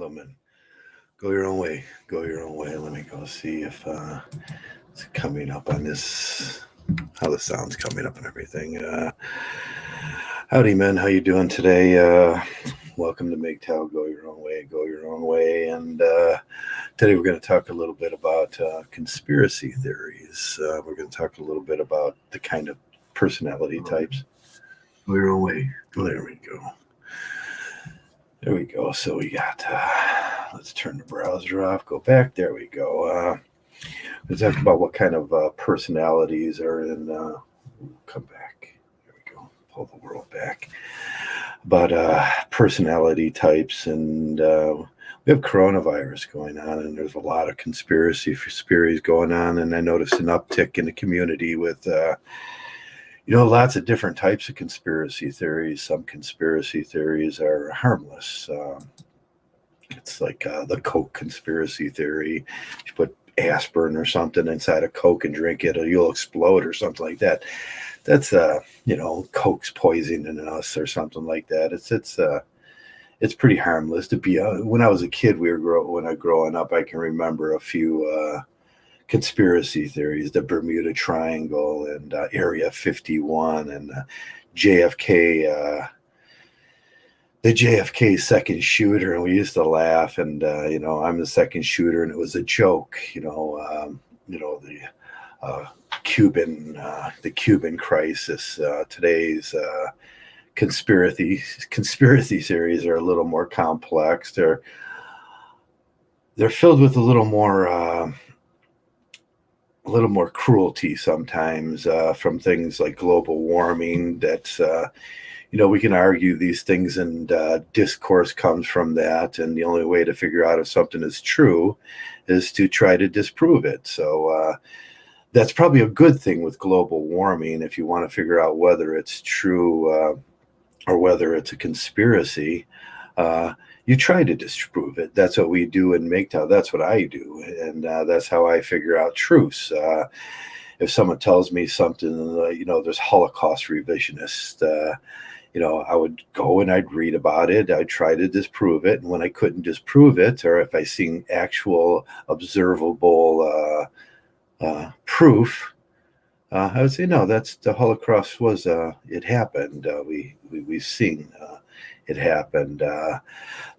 gentlemen. Go your own way. Go your own way. Let me go see if it's coming up on this, how the sound's coming up and everything. Howdy, men. How you doing today? Welcome to MGTOW. Go your own way. Go your own way. And today we're going to talk a little bit about conspiracy theories. We're going to talk a little bit about the kind of personality types. Go your own way. There we go. There we go. So we got, let's turn the browser off, go back. There we go. Let's talk about what kind of personalities are in, come back. There we go. Pull the world back. But personality types, and we have coronavirus going on, and there's a lot of conspiracy theories going on, and I noticed an uptick in the community with lots of different types of conspiracy theories. Some conspiracy theories are harmless. It's like the Coke conspiracy theory. You put aspirin or something inside a Coke and drink it, or you'll explode or something like that. That's Coke's poisoning us or something like that. It's pretty harmless to be. When I was a kid, growing up, I can remember a few conspiracy theories: the Bermuda Triangle and Area 51 and JFK. The JFK second shooter, and we used to laugh. And I'm the second shooter, and it was a joke. The Cuban crisis. Today's conspiracy theories are a little more complex. They're filled with a little more cruelty sometimes, from things like global warming. That's we can argue these things, and discourse comes from that. And the only way to figure out if something is true is to try to disprove it. So that's probably a good thing with global warming. If you want to figure out whether it's true or whether it's a conspiracy, you try to disprove it. That's what we do in MGTOW. That's what I do. And that's how I figure out truths. If someone tells me something, there's Holocaust revisionists, I would go and I'd read about it. I'd try to disprove it. And when I couldn't disprove it, or if I seen actual observable proof, I would say, no, that's the Holocaust was, it happened. We've seen it happened.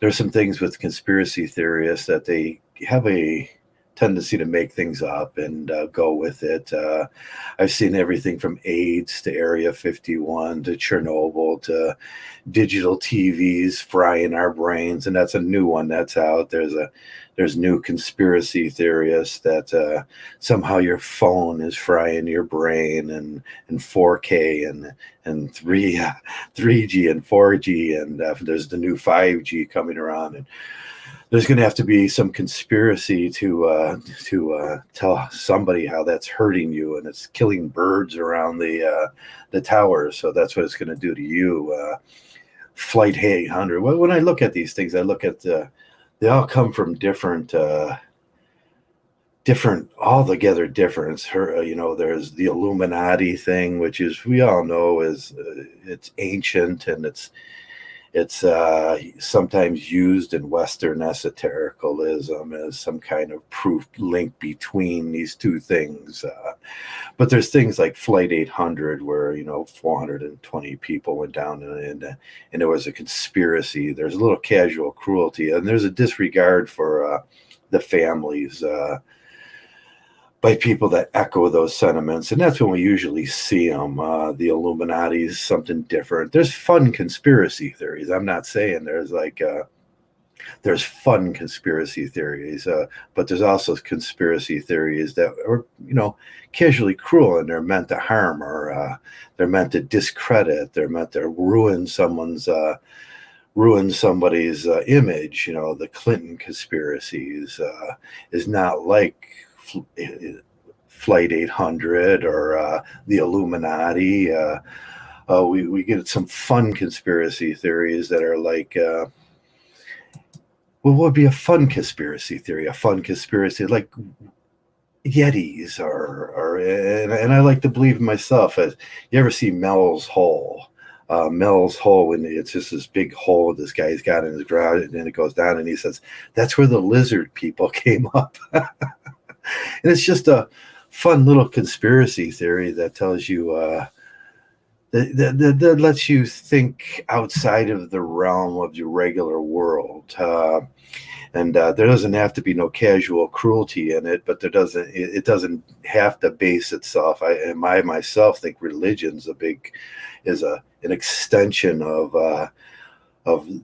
There's some things with conspiracy theorists that they have a tendency to make things up and go with it. I've seen everything from AIDS to Area 51 to Chernobyl to digital TVs frying our brains, and that's a new one that's out. There's new conspiracy theorists that somehow your phone is frying your brain, and 4K and 3G and 4G, and there's the new 5G coming around, and there's going to have to be some conspiracy to tell somebody how that's hurting you, and it's killing birds around the towers. So that's what it's going to do to you. Flight 800. Well, when I look at these things, I look at they all come from different altogether different. There's the Illuminati thing, which is, we all know, is it's ancient, and it's sometimes used in Western esotericalism as some kind of proof link between these two things. But there's things like Flight 800, where 420 people went down, and there was a conspiracy. There's a little casual cruelty, and there's a disregard for the families by people that echo those sentiments. And that's when we usually see them. The Illuminati is something different. There's fun conspiracy theories. I'm not saying there's fun conspiracy theories, but there's also conspiracy theories that are, casually cruel, and they're meant to harm, or they're meant to discredit. They're meant to ruin somebody's image. The Clinton conspiracies is not like Flight 800 or the Illuminati. We get some fun conspiracy theories that are like, what would be a fun conspiracy theory? A fun conspiracy like Yetis, and I like to believe in myself. As you ever see Mel's Hole? Mel's hole, and it's just this big hole this guy's got in his ground, and then it goes down, and he says that's where the lizard people came up. And it's just a fun little conspiracy theory that tells you that lets you think outside of the realm of your regular world. And there doesn't have to be no casual cruelty in it, but it doesn't have to base itself. I myself think religion's an extension of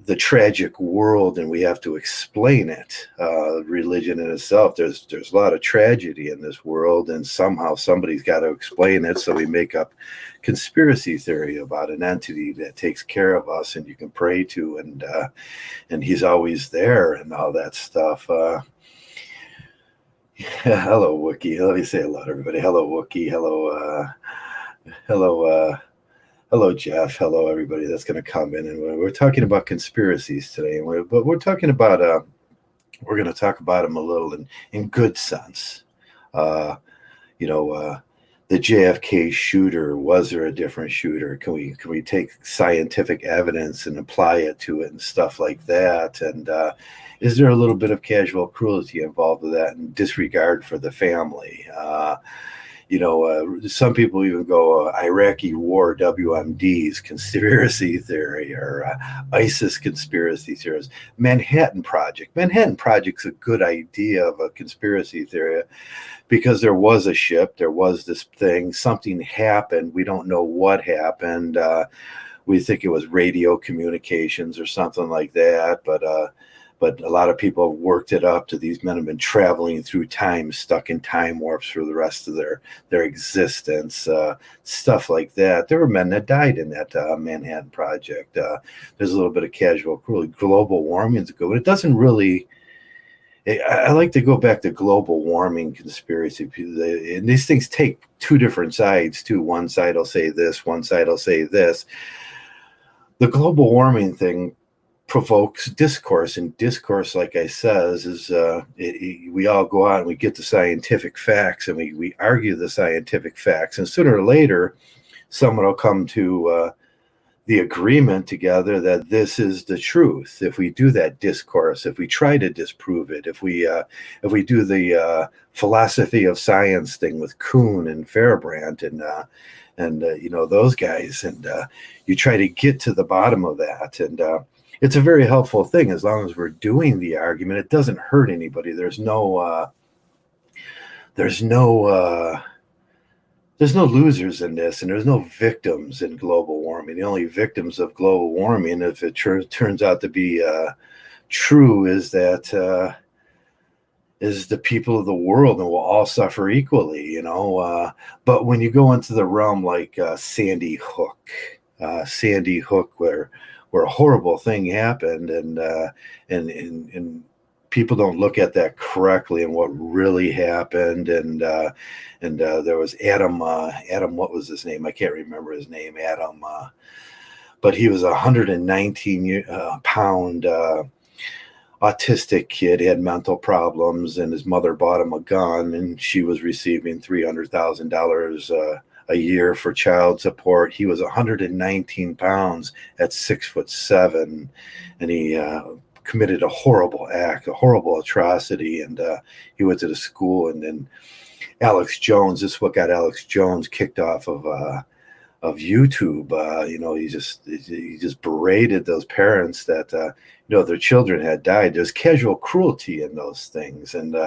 the tragic world, and we have to explain it. Religion in itself, there's a lot of tragedy in this world, and somehow somebody's got to explain it. So we make up conspiracy theory about an entity that takes care of us, and you can pray to, and he's always there, and all that stuff. Hello, Wookie. Let me say hello to everybody. Hello, Wookie. Hello, Jeff. Hello, everybody that's going to come in. And we're talking about conspiracies today, but we're talking about we're going to talk about them a little in good sense. The JFK shooter, was there a different shooter? Can we take scientific evidence and apply it to it and stuff like that? And is there a little bit of casual cruelty involved with that and disregard for the family? Some people even go Iraqi war WMDs, conspiracy theory, or ISIS conspiracy theories. Manhattan Project's a good idea of a conspiracy theory because there was a ship, there was this thing, something happened. We don't know what happened. We think it was radio communications or something like that, but a lot of people have worked it up to these men have been traveling through time, stuck in time warps for the rest of their existence, stuff like that. There were men that died in that Manhattan Project. There's a little bit of casual cruelty. Global warming is good, but it doesn't really. I like to go back to global warming conspiracy. And these things take two different sides, too. One side will say this, one side will say this. The global warming thing provokes discourse, and discourse, like I says, is we all go out and we get the scientific facts, and we argue the scientific facts, and sooner or later someone will come to the agreement together that this is the truth. If we do that discourse, if we try to disprove it, if we do the philosophy of science thing with Kuhn and Feyerabend and those guys, and you try to get to the bottom of that, and it's a very helpful thing as long as we're doing the argument. It doesn't hurt anybody. There's no losers in this, and there's no victims in global warming. The only victims of global warming, if it turns out to be true, is that is the people of the world, and we'll all suffer equally. But when you go into the realm like Sandy Hook, where a horrible thing happened, and people don't look at that correctly and what really happened, and there was Adam, what was his name? I can't remember his name, Adam, but he was a 119-pound autistic kid. He had mental problems, and his mother bought him a gun, and she was receiving $300,000 a year for child support. He was 119 pounds at 6'7", and he committed a horrible act, a horrible atrocity, and he went to the school. And then Alex Jones, this is what got Alex Jones kicked off of YouTube. He just berated those parents that their children had died. There's casual cruelty in those things, and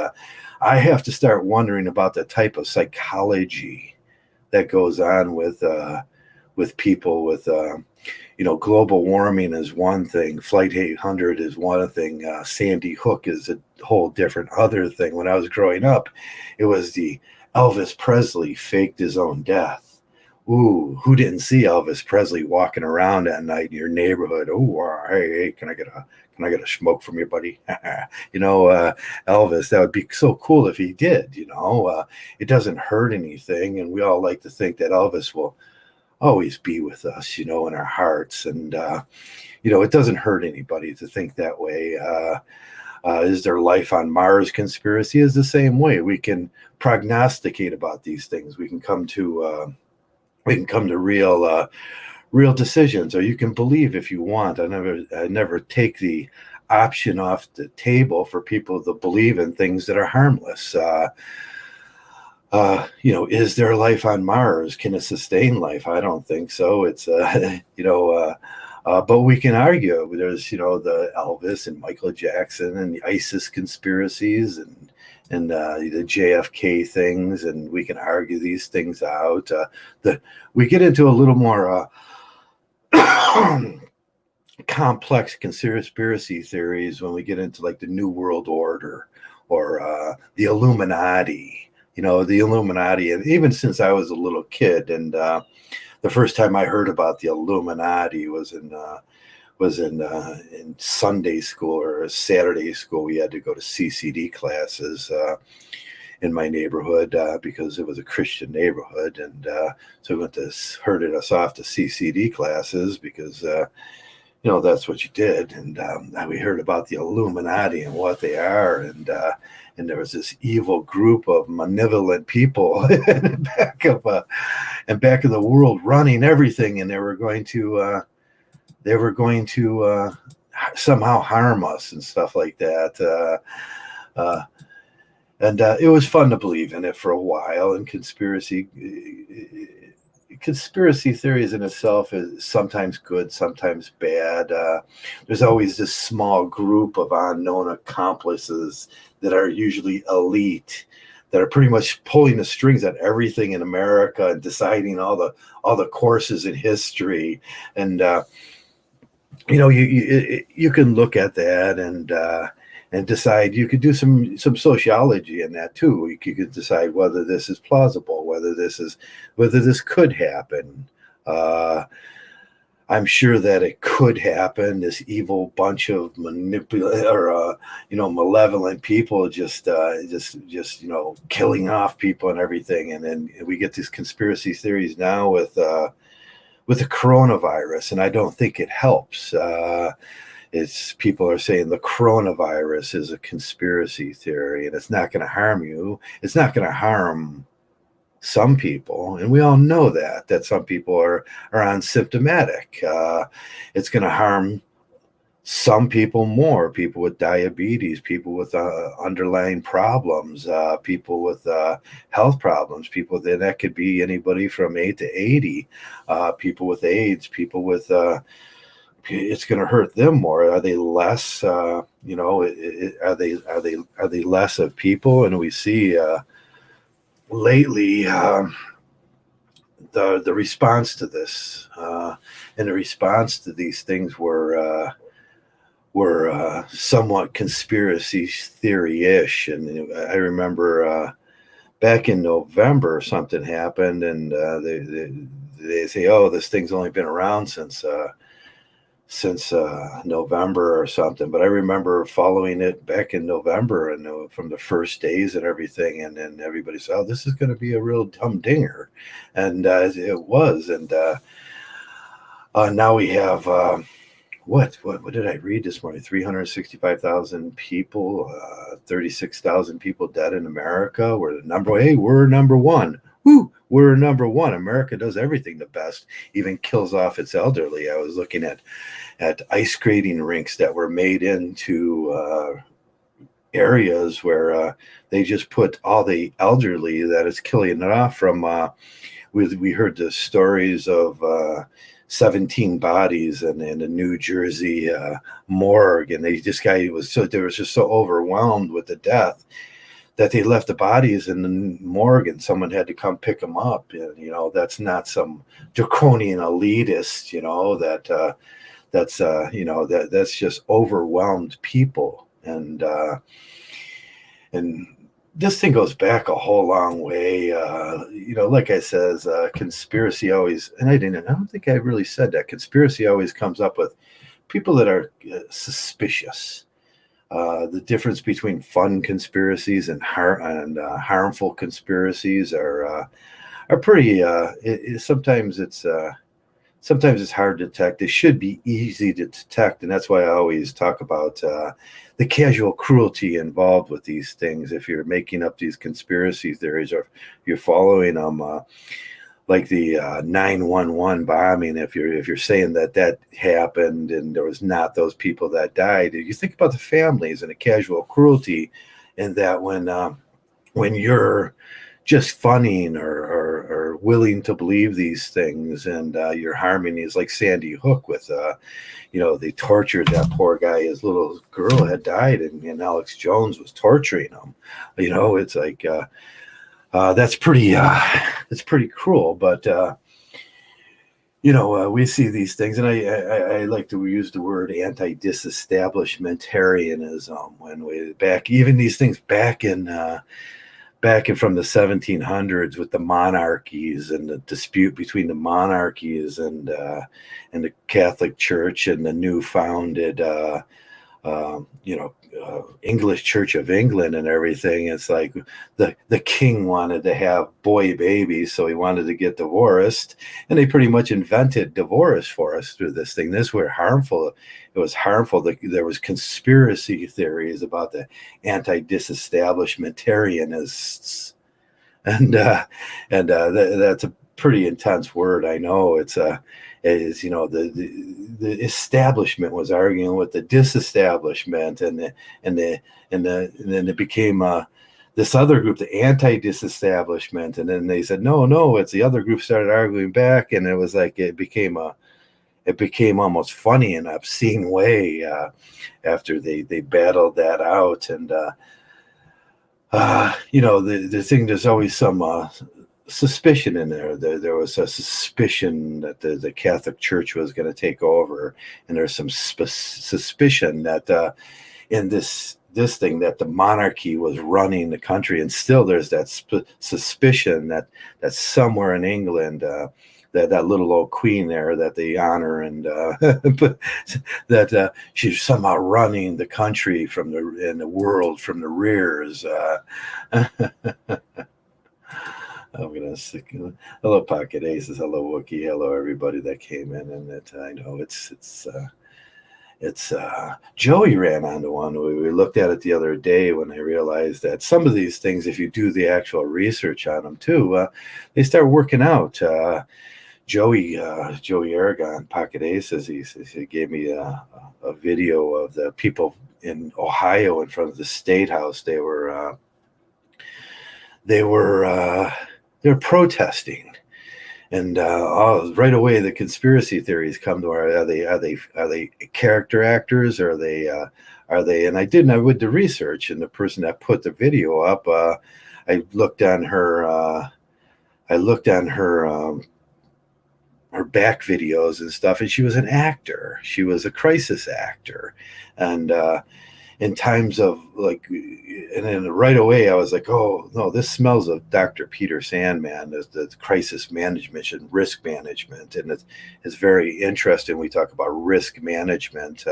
I have to start wondering about the type of psychology that goes on with people with global warming is one thing, Flight 800 is one thing, Sandy Hook is a whole different other thing. When I was growing up, it was the Elvis Presley faked his own death. Ooh, who didn't see Elvis Presley walking around at night in your neighborhood? Oh, hey, can I get a smoke from your buddy? Elvis, that would be so cool if he did. It doesn't hurt anything, and we all like to think that Elvis will always be with us, in our hearts, and it doesn't hurt anybody to think that way. Is there life on Mars? Conspiracy is the same way. We can prognosticate about these things. We can come to real real decisions, or you can believe if you want. I never take the option off the table for people to believe in things that are harmless. Is there life on Mars? Can it sustain life? I don't think so. It's, but we can argue. There's, the Elvis and Michael Jackson and the ISIS conspiracies and the JFK things, and we can argue these things out. We get into a little more complex conspiracy theories when we get into like the New World Order or the Illuminati. The Illuminati, and even since I was a little kid, and the first time I heard about the Illuminati was in Sunday school or Saturday school. We had to go to CCD classes in my neighborhood because it was a Christian neighborhood, and so we herded us off to CCD classes because that's what you did. And we heard about the Illuminati and what they are, and there was this evil group of malevolent people in back of the world running everything, and they were going to somehow harm us and stuff like that. And it was fun to believe in it for a while. And conspiracy theories in itself is sometimes good, sometimes bad. There's always this small group of unknown accomplices that are usually elite, that are pretty much pulling the strings on everything in America and deciding all the courses in history. And you can look at that and decide. You could do some sociology in that too. You could decide whether this is plausible, whether this could happen. I'm sure that it could happen. This evil bunch of malevolent people just killing off people and everything. And then we get these conspiracy theories now with the coronavirus, and I don't think it helps. It's people are saying the coronavirus is a conspiracy theory, and it's not going to harm you. It's not going to harm some people, and we all know that some people are asymptomatic. It's going to harm some people more, people with diabetes, people with underlying problems, people with health problems, that could be anybody from 8 to 80, people with AIDS, people with it's going to hurt them more. Are they less? Are they less of people? And we see lately the response to this and the response to these things were somewhat conspiracy theory-ish. And I remember back in November something happened, and they say, oh, this thing's only been around since November or something. But I remember following it back in November, and from the first days and everything, and then everybody said, oh, this is going to be a real humdinger. And it was. And now we have what did I read this morning? 365,000 people, 36,000 people dead in America. We're number one. Woo! We're number one. America does everything the best, even kills off its elderly. I was looking at ice skating rinks that were made into areas where they just put all the elderly that is killing it off from. We heard the stories of 17 bodies in a New Jersey morgue, and they were just so overwhelmed with the death that they left the bodies in the morgue, and someone had to come pick them up. And, that's not some draconian elitist, that's just overwhelmed people. And this thing goes back a whole long way. Like I says, conspiracy always, and I don't think I really said that. Conspiracy always comes up with people that are suspicious. The difference between fun conspiracies and harmful conspiracies are pretty. Sometimes it's hard to detect. They should be easy to detect, and that's why I always talk about the casual cruelty involved with these things. If you're making up these conspiracy theories, or if you're following them, like the 911 bombing, if you're saying that that happened and there was not those people that died, you think about the families and the casual cruelty, and that when you're just funning or willing to believe these things, and you're harming these, like Sandy Hook with they tortured that poor guy. His little girl had died, and Alex Jones was torturing him. It's like that's pretty cruel. But we see these things, and I like to use the word anti-disestablishmentarianism when we back even these things back in from the 1700s with the monarchies and the dispute between the monarchies and the Catholic Church and the new founded English Church of England and everything. It's like the king wanted to have boy babies, so he wanted to get divorced, and they pretty much invented divorce for us through this thing. This was harmful. It was harmful. There was conspiracy theories about the anti-disestablishmentarianists, and that's a pretty intense word. I know the establishment was arguing with the disestablishment, and then it became this other group, the anti-disestablishment, and then they said no, it's the other group started arguing back, and it was like it became almost funny in an obscene way after they battled that out. And the thing, there's always some suspicion in there. There was a suspicion that the Catholic Church was going to take over, and there's some suspicion that in this thing that the monarchy was running the country, and still there's that suspicion that somewhere in England that little old queen there that they honor, and that she's somehow running the country and the world from the rears. I'm gonna stick. Hello, Pocket Aces. Hello, Wookie. Hello, everybody that came in. And that I know it's Joey ran onto one. We looked at it the other day when I realized that some of these things, if you do the actual research on them too, they start working out. Joey Aragon, Pocket Aces, he gave me a video of the people in Ohio in front of the State House. They were protesting, and right away the conspiracy theories come to our. Are they character actors? Or are they? And I went to research, and the person that put the video up, I looked on her. Her back videos and stuff, and she was an actor. She was a crisis actor, and in times of and then right away I was like, oh no, this smells of Dr. Peter Sandman, the crisis management and risk management, and it's very interesting. We talk about risk management.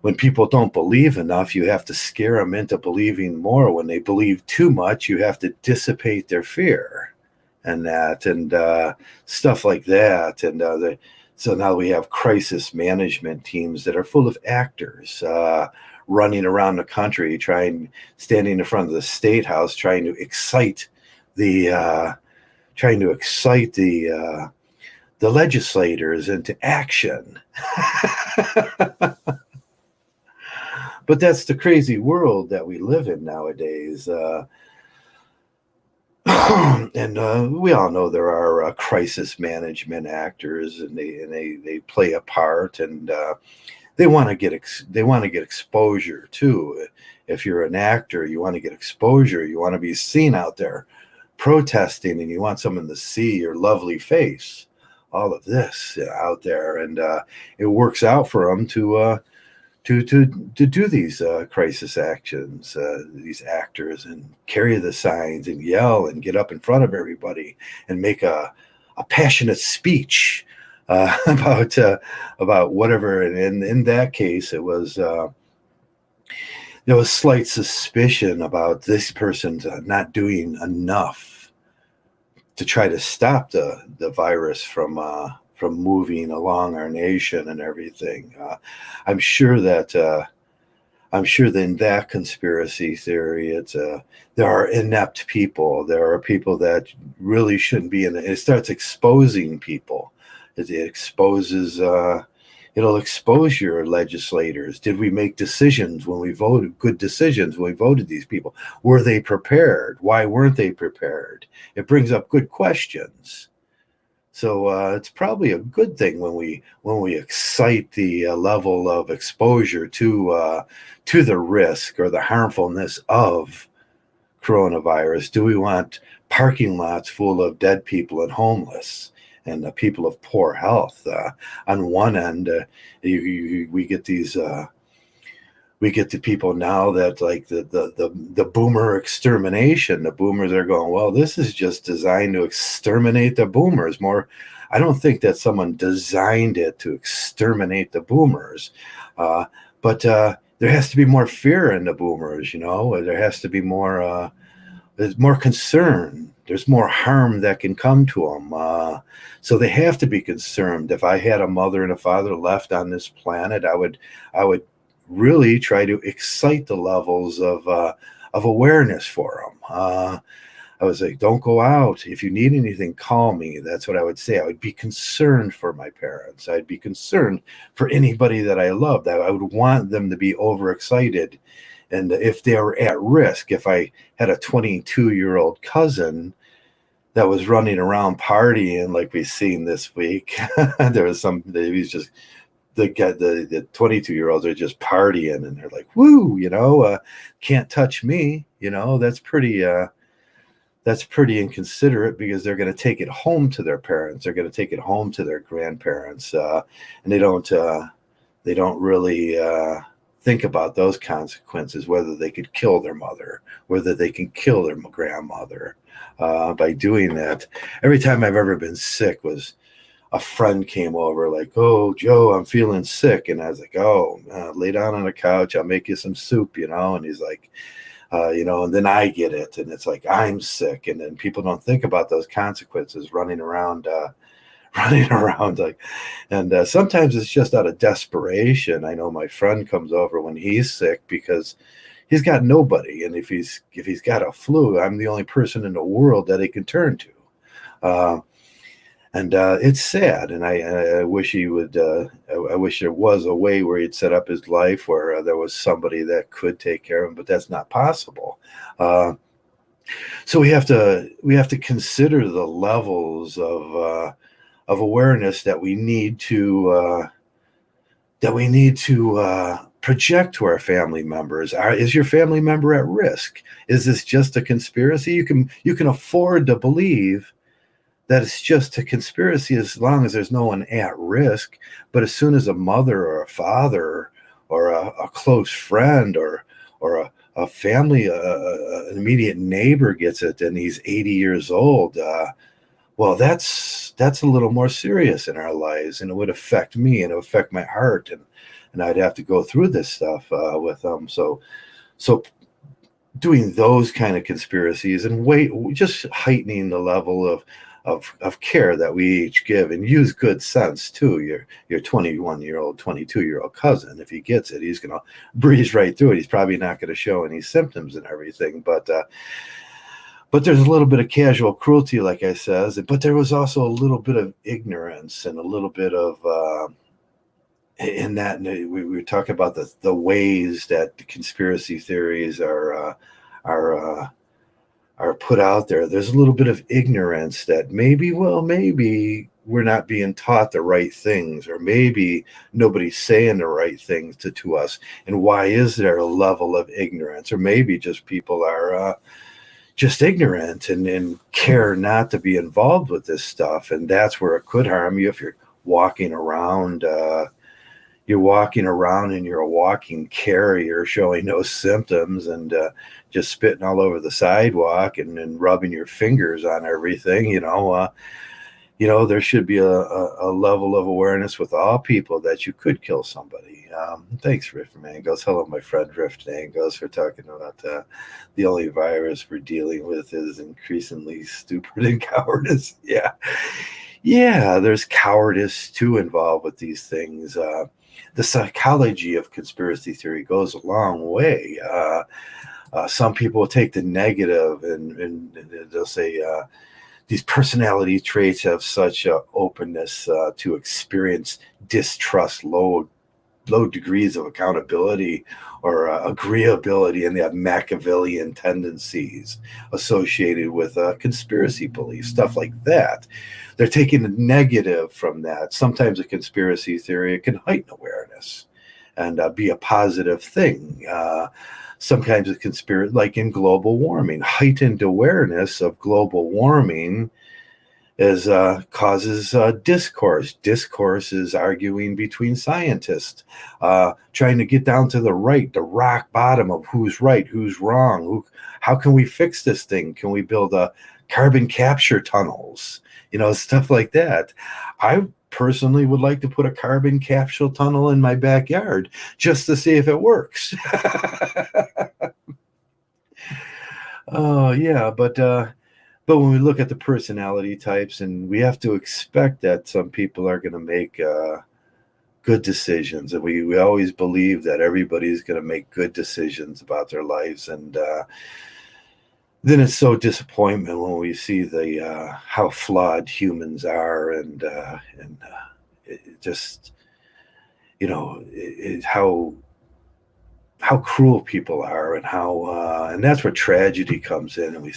When people don't believe enough, you have to scare them into believing more. When they believe too much, you have to dissipate their fear. And stuff like that, and so now we have crisis management teams that are full of actors running around the country, standing in front of the State House, trying to excite the legislators into action. But that's the crazy world that we live in nowadays. And we all know there are crisis management actors, and they play a part, and they want to get exposure too. If you're an actor, you want to get exposure. You want to be seen out there protesting, and you want someone to see your lovely face. All of this out there, and it works out for them to do these crisis actions, these actors, and carry the signs and yell and get up in front of everybody and make a passionate speech about whatever. And in that case, there was slight suspicion about this person's not doing enough to try to stop the virus from moving along our nation and everything. I'm sure that I'm sure that in that conspiracy theory, there are inept people. There are people that really shouldn't be in it. It starts exposing people. It exposes. It'll expose your legislators. Did we make decisions when we voted? Good decisions when we voted these people? Were they prepared? Why weren't they prepared? It brings up good questions. So it's probably a good thing when we excite the level of exposure to the risk or the harmfulness of coronavirus. Do we want parking lots full of dead people and homeless and people of poor health? On one end, we get these. We get the people now that like the boomer extermination. The boomers are going, well, this is just designed to exterminate the boomers. More, I don't think that someone designed it to exterminate the boomers, but there has to be more fear in the boomers. You know, there has to be more. There's more concern. There's more harm that can come to them. So they have to be concerned. If I had a mother and a father left on this planet, I would really try to excite the levels of awareness for them. I was like, don't go out. If you need anything, call me. That's what I would say. I would be concerned for my parents. I'd be concerned for anybody that I loved. I would want them to be overexcited. And if they were at risk, if I had a 22-year-old cousin that was running around partying like we've seen this week, there was he's just, the 22-year-olds are just partying and they're like, woo, can't touch me. That's pretty inconsiderate, because they're going to take it home to their parents. They're going to take it home to their grandparents. And they don't really think about those consequences, whether they could kill their mother, whether they can kill their grandmother by doing that. Every time I've ever been sick was a friend came over like, oh, Joe, I'm feeling sick. And I was like, oh, lay down on the couch. I'll make you some soup, And he's like, and then I get it. And it's like, I'm sick. And then people don't think about those consequences running around like, and sometimes it's just out of desperation. I know my friend comes over when he's sick because he's got nobody. And if he's got a flu, I'm the only person in the world that he can turn to. And it's sad, and I wish he would. I wish there was a way where he'd set up his life where there was somebody that could take care of him, but that's not possible. So we have to consider the levels of awareness that we need to project to our family members. Is your family member at risk? Is this just a conspiracy? You can afford to believe that it's just a conspiracy as long as there's no one at risk. But as soon as a mother or a father or a close friend or a family, an immediate neighbor gets it, and he's 80 years old, well, that's a little more serious in our lives, and it would affect me, and it would affect my heart, and I'd have to go through this stuff with them. So doing those kind of conspiracies and just heightening the level of care that we each give, and use good sense too. Your 21-year-old, 22-year-old cousin, if he gets it, he's going to breeze right through it. He's probably not going to show any symptoms and everything, but there's a little bit of casual cruelty, like I says, but there was also a little bit of ignorance and a little bit of in that we were talking about the ways that the conspiracy theories are put out there. There's a little bit of ignorance that maybe we're not being taught the right things, or maybe nobody's saying the right things to us. And why is there a level of ignorance? Or maybe just people are just ignorant and care not to be involved with this stuff. And that's where it could harm you if you're walking around. You're walking around and you're a walking carrier showing no symptoms and just spitting all over the sidewalk and rubbing your fingers on everything. There should be a level of awareness with all people that you could kill somebody. Thanks, Rift Mangos. Hello, my friend Rift Mangos, for talking about the only virus we're dealing with is increasingly stupid and cowardice. Yeah, there's cowardice too involved with these things. the psychology of conspiracy theory goes a long way. Some people will take the negative and they'll say these personality traits have such openness to experience distrust, low degrees of accountability or agreeability, and they have Machiavellian tendencies associated with conspiracy beliefs, stuff like that. They're taking the negative from that. Sometimes a conspiracy theory can heighten awareness and be a positive thing. Sometimes a conspiracy, like in global warming, heightened awareness of global warming is causes discourse. Discourse is arguing between scientists, trying to get down to the rock bottom of who's right, who's wrong, how can we fix this thing? Can we build carbon capture tunnels? Stuff like that. I personally would like to put a carbon capture tunnel in my backyard just to see if it works. Oh yeah, but when we look at the personality types, and we have to expect that some people are going to make good decisions, and we always believe that everybody's going to make good decisions about their lives, and then it's so disappointment when we see the how flawed humans are, and it just how cruel people are, and how and that's where tragedy comes in, and we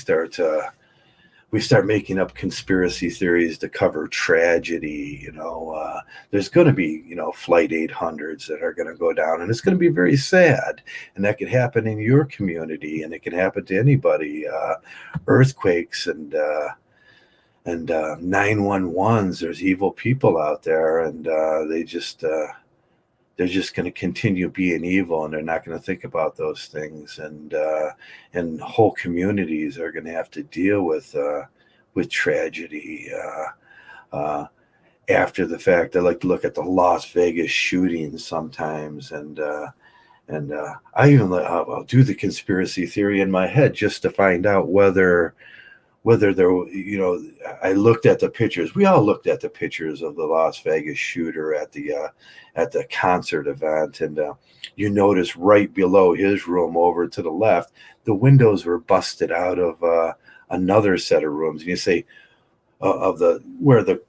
start making up conspiracy theories to cover tragedy. There's going to be, Flight 800s that are going to go down, and it's going to be very sad. And that could happen in your community, and it can happen to anybody. Earthquakes and 911s. There's evil people out there, and they're just going to continue being evil, and they're not going to think about those things, and whole communities are going to have to deal with tragedy after the fact. I like to look at the Las Vegas shootings sometimes, and I even I'll do the conspiracy theory in my head just to find out whether there, I looked at the pictures. We all looked at the pictures of the Las Vegas shooter at the concert event, and you notice right below his room, over to the left, the windows were busted out of another set of rooms, and you say where the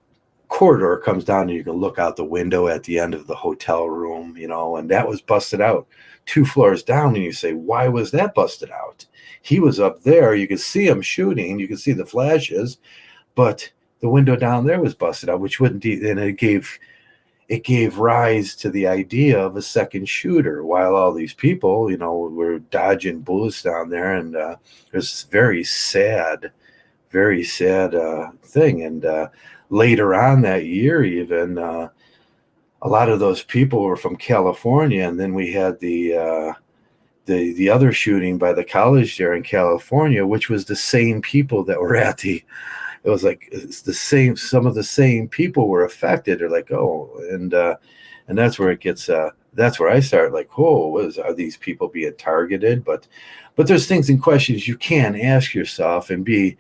corridor comes down, and you can look out the window at the end of the hotel room, and that was busted out 2 floors down, and you say, why was that busted out? He was up there. You could see him shooting. You could see the flashes, but the window down there was busted out, which wouldn't. And it gave rise to the idea of a second shooter. While all these people, were dodging bullets down there, and it was very sad thing. And later on that year, even a lot of those people were from California, and then we had the other shooting by the college there in California, which was the same people that were at it was like, it's the same, some of the same people were affected. They're like, oh, and that's where it gets, that's where I start like, oh, are these people being targeted? But there's things and questions you can ask yourself, and be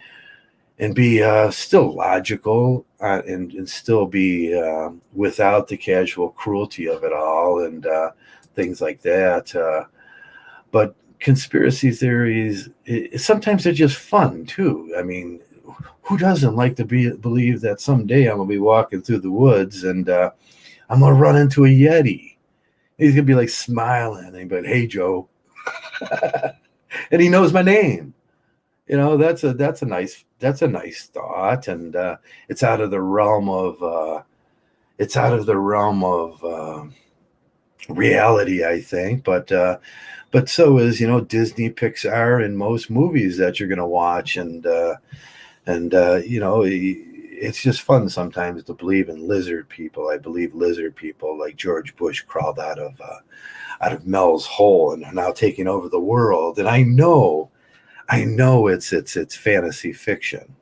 still logical, and still be without the casual cruelty of it all, and things like that. But conspiracy theories, sometimes they're just fun too. I mean, who doesn't like to believe that someday I'm going to be walking through the woods, and I'm going to run into a Yeti. He's going to be like smiling, and but hey, Joe. And he knows my name. That's a nice thought, and it's out of the realm of reality, I think. But so is, Disney, Pixar, and most movies that you're going to watch, and it's just fun sometimes to believe in lizard people. I believe lizard people, like George Bush, crawled out of Mel's hole and are now taking over the world. And I know it's fantasy fiction.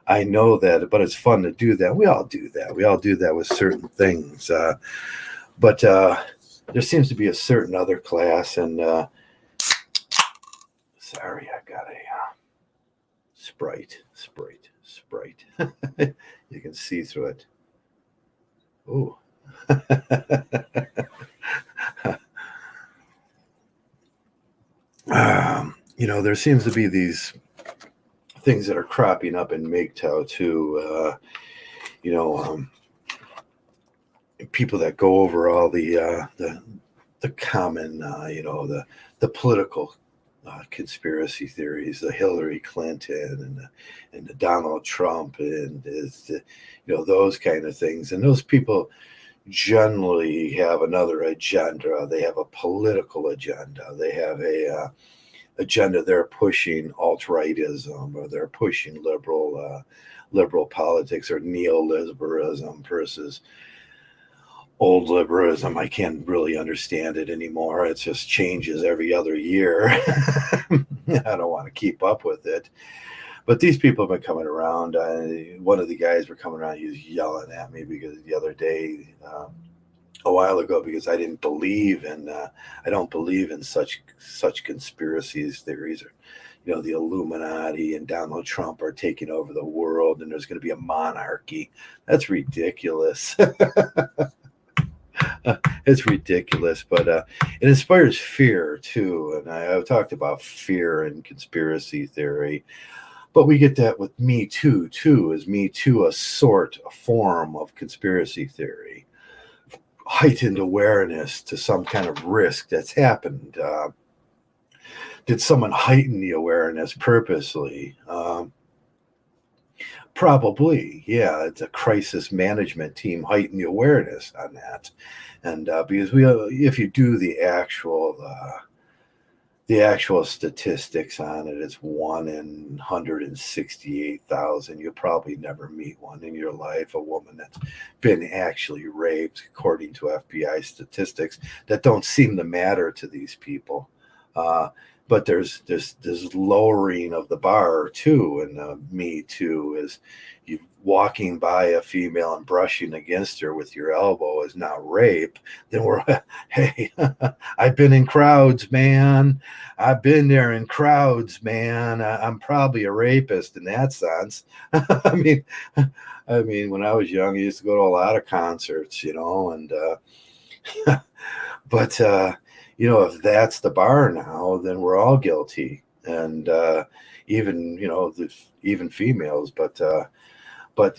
I know that, but it's fun to do that. We all do that. We all do that with certain things. But there seems to be a certain other class, and sorry, I got a Sprite. You can see through it. Oh. there seems to be these things that are cropping up in MGTOW too. You know, people that go over all the common, the political conspiracy theories, the Hillary Clinton and the Donald Trump and those kind of things. And those people generally have another agenda. They have a political agenda. They have a agenda. They're pushing alt-rightism, or they're pushing liberal politics, or neoliberalism versus old liberalism. I can't really understand it anymore. It just changes every other year. I don't want to keep up with it. But these people have been coming around. One of the guys were coming around. He was yelling at me because the other day, a while ago, because I didn't believe in. I don't believe in such conspiracies theories. Or, the Illuminati and Donald Trump are taking over the world, and there's going to be a monarchy. That's ridiculous. It's ridiculous, but it inspires fear too. And I've talked about fear and conspiracy theory, but we get that with Me Too too. Is Me Too a form of conspiracy theory? Heightened awareness to some kind of risk that's happened. Did someone heighten the awareness purposely? Probably, yeah. It's a crisis management team heighten the awareness on that, and because if you do the actual statistics on it, it's 1 in 168,000. You'll probably never meet one in your life, a woman that's been actually raped, according to FBI statistics that don't seem to matter to these people. But there's lowering of the bar too, and Me Too is you walking by a female and brushing against her with your elbow is not rape. Then we're hey, I've been in crowds, man. I've been there in crowds, man. I'm probably a rapist in that sense. I mean, when I was young, I used to go to a lot of concerts, and but. If that's the bar now, then we're all guilty, and even females. But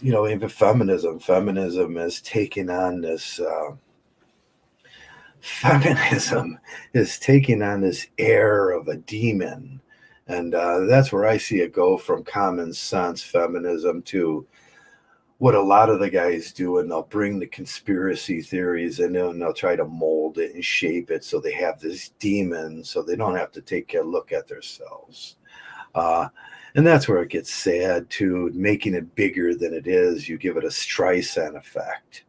even feminism is taking on this. Feminism is taking on this air of a demon, and that's where I see it go from common sense feminism to what a lot of the guys do, and they'll bring the conspiracy theories in and they'll try to mold it and shape it so they have this demon so they don't have to take a look at themselves. And that's where it gets sad too, making it bigger than it is. You give it a Streisand effect.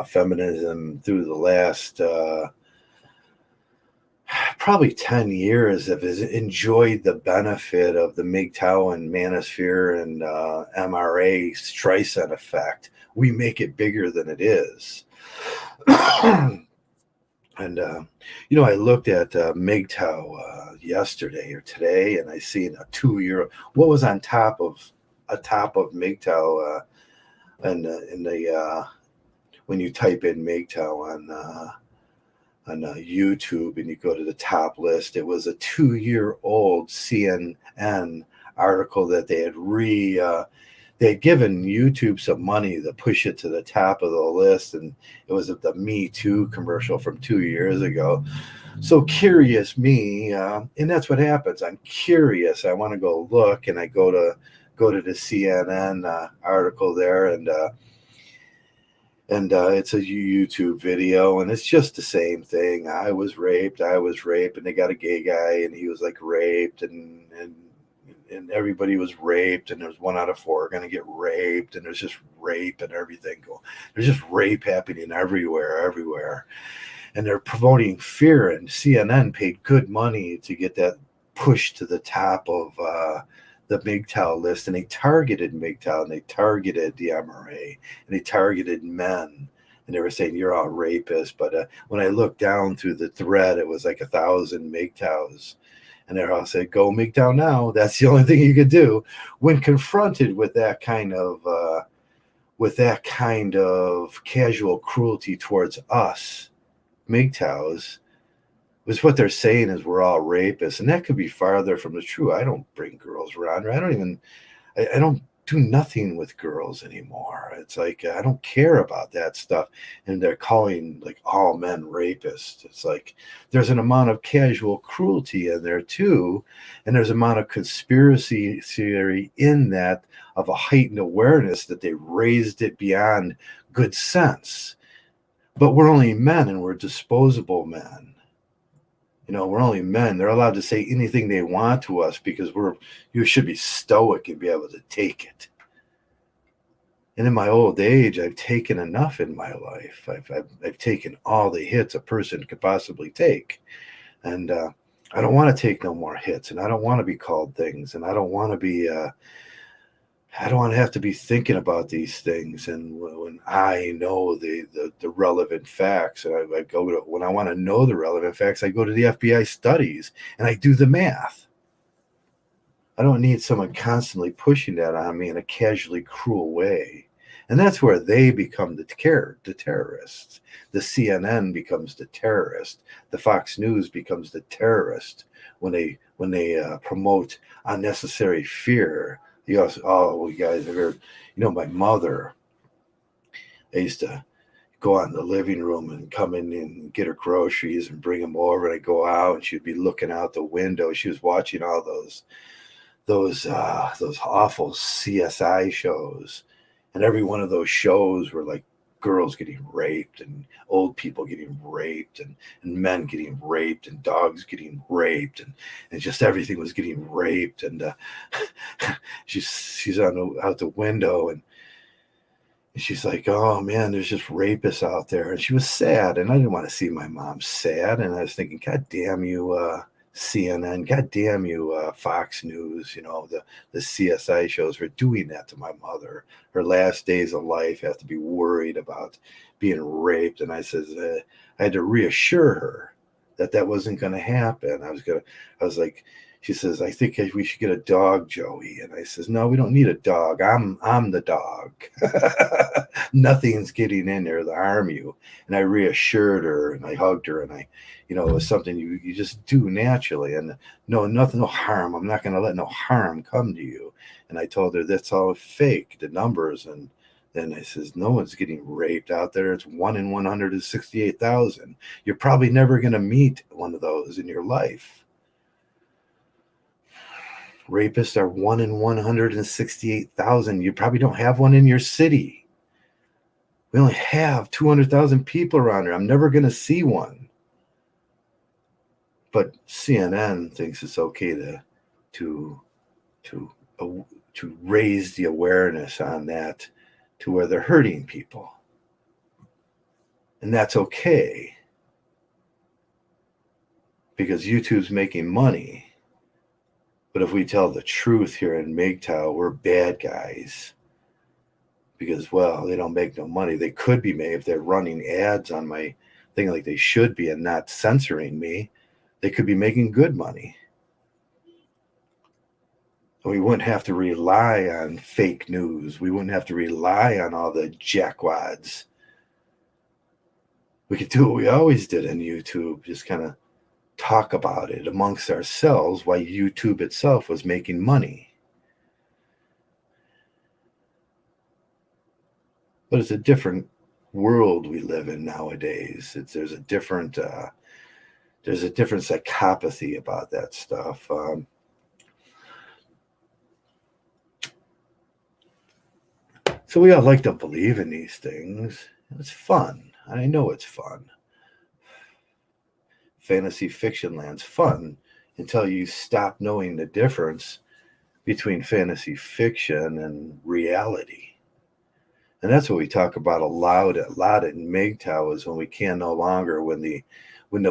Feminism through the last probably 10 years have enjoyed the benefit of the MGTOW and manosphere and MRA Streisand effect. We make it bigger than it is. And, I looked at MGTOW yesterday or today, and I seen a 2-year, what was on top of MGTOW when you type in MGTOW on YouTube and you go to the top list, it was a 2-year-old CNN article that they had given YouTube some money to push it to the top of the list, and it was the Me Too commercial from 2 years ago. So curious me, and that's what happens. I'm curious. I want to go look, and I go to the CNN article there, and it's a YouTube video, and it's just the same thing. I was raped, and they got a gay guy, and he was like raped, and everybody was raped, and there's 1 out of 4 going to get raped, and there's just rape and everything. There's just rape happening everywhere. And they're promoting fear, and CNN paid good money to get that pushed to the top of the MGTOW list, and they targeted MGTOW, and they targeted the MRA, and they targeted men, and they were saying you're all rapists. But when I looked down through the thread, it was like 1,000 MGTOWs, and they're all saying, "Go MGTOW now." That's the only thing you could do when confronted with that kind of casual cruelty towards us MGTOWs. Which what they're saying is we're all rapists, and that could be farther from the truth. I don't bring girls around, or I don't do nothing with girls anymore. It's like I don't care about that stuff. And they're calling like all men rapists. It's like there's an amount of casual cruelty in there too, and there's an amount of conspiracy theory in that of a heightened awareness that they raised it beyond good sense. But we're only men and we're disposable men. We're only men. They're allowed to say anything they want to us because you should be stoic and be able to take it. And in my old age, I've taken enough in my life. I've taken all the hits a person could possibly take. And I don't want to take no more hits. And I don't want to be called things. And I don't want to have to be thinking about these things. And when I know the relevant facts, and I go to, when I want to know the relevant facts, I go to the FBI studies and I do the math. I don't need someone constantly pushing that on me in a casually cruel way. And that's where they become the terrorists. The CNN becomes the terrorist. The Fox News becomes the terrorist when they promote unnecessary fear. You guys have heard, my mother, I used to go out in the living room and come in and get her groceries and bring them over. And I'd go out and she'd be looking out the window. She was watching all those awful CSI shows. And every one of those shows were like girls getting raped and old people getting raped and men getting raped and dogs getting raped and just everything was getting raped. And she's out the window and she's like, oh man, there's just rapists out there. And she was sad. And I didn't want to see my mom sad. And I was thinking, God damn you, CNN, God damn you, Fox News, the CSI shows are doing that to my mother. Her last days of life have to be worried about being raped. And I had to reassure her that wasn't going to happen. I was like, she says, I think we should get a dog, Joey. And I says, no, we don't need a dog. I'm the dog. Nothing's getting in there to harm you. And I reassured her and I hugged her and it was something you just do naturally. And no harm. I'm not going to let no harm come to you. And I told her that's all fake, the numbers. And then I says, no one's getting raped out there. It's 1 in 168,000. You're probably never going to meet one of those in your life. Rapists are 1 in 168,000. You probably don't have one in your city. We only have 200,000 people around here. I'm never going to see one. But CNN thinks it's okay to raise the awareness on that to where they're hurting people. And that's okay. Because YouTube's making money. But if we tell the truth here in MGTOW, we're bad guys. Because, well, they don't make no money. They could be made if they're running ads on my thing like they should be and not censoring me. They could be making good money. And we wouldn't have to rely on fake news. We wouldn't have to rely on all the jackwads. We could do what we always did on YouTube, just kind of talk about it amongst ourselves while YouTube itself was making money. But it's a different world we live in nowadays. There's a different psychopathy about that stuff. So we all like to believe in these things. It's fun. I know it's fun. Fantasy fiction land's fun until you stop knowing the difference between fantasy fiction and reality. And that's what we talk about a lot in MGTOW is when we can no longer, when the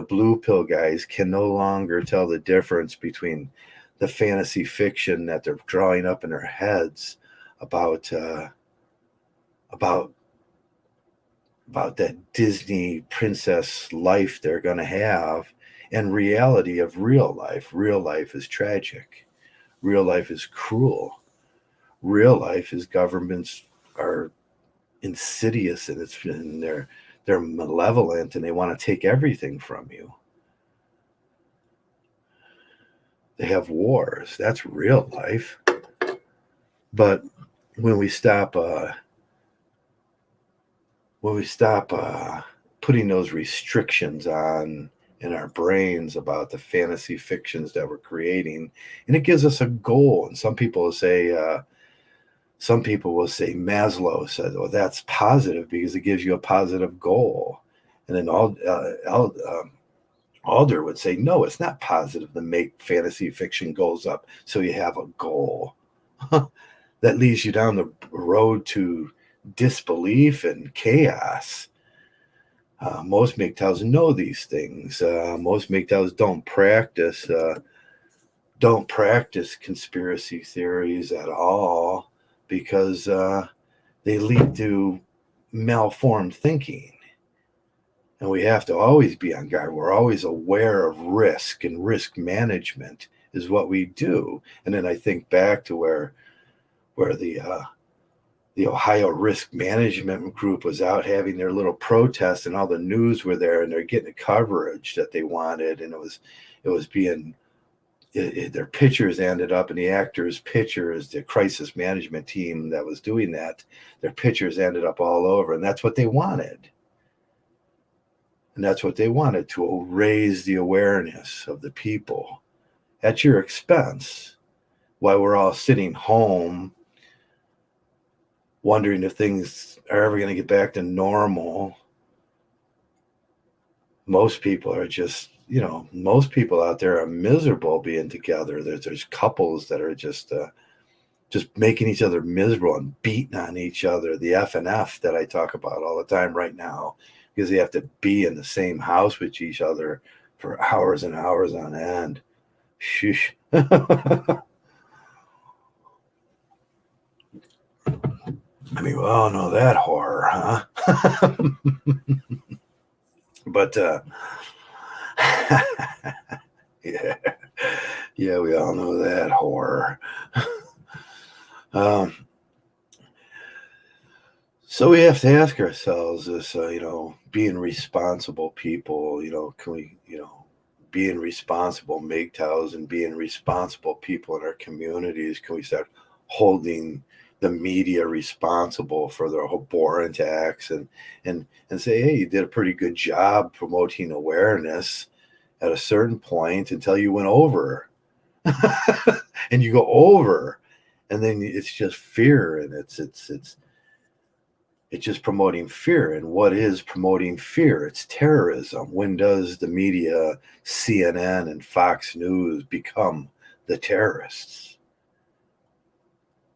blue pill guys can no longer tell the difference between the fantasy fiction that they're drawing up in their heads about that Disney princess life they're going to have and reality of real life. Real life is tragic. Real life is cruel. Real life is governments are insidious and they're malevolent and they want to take everything from you. They have wars. That's real life. But when we stop putting those restrictions on in our brains about the fantasy fictions that we're creating, and it gives us a goal. And some people will say Maslow said, "Well, that's positive because it gives you a positive goal." And then Alder would say, "No, it's not positive to make fantasy fiction goals up so you have a goal." That leads you down the road to disbelief and chaos. Most MGTOWs know these things. Most MGTOWs don't practice conspiracy theories at all because they lead to malformed thinking. And we have to always be on guard. We're always aware of risk, and risk management is what we do. And then I think back to where the Ohio Risk Management Group was out having their little protest, and all the news were there, and they're getting the coverage that they wanted, and their pictures ended up in the actors' pictures, the crisis management team that was doing that, their pictures ended up all over, and that's what they wanted. And that's what they wanted, to raise the awareness of the people at your expense, while we're all sitting home wondering if things are ever going to get back to normal. Most people are just, most people out there are miserable being together. There's couples that are just making each other miserable and beating on each other. The F and F that I talk about all the time right now, because they have to be in the same house with each other for hours and hours on end. Shush. I mean, we all know that horror, huh? But yeah, we all know that horror. So we have to ask ourselves this, being responsible people, can we, being responsible MGTOWs and being responsible people in our communities, can we start holding the media responsible for their abhorrent acts and say, hey, you did a pretty good job promoting awareness at a certain point until you went over. And you go over, and then it's just fear, and it's just promoting fear. And what is promoting fear? It's terrorism. When does the media, CNN and Fox News, become the terrorists?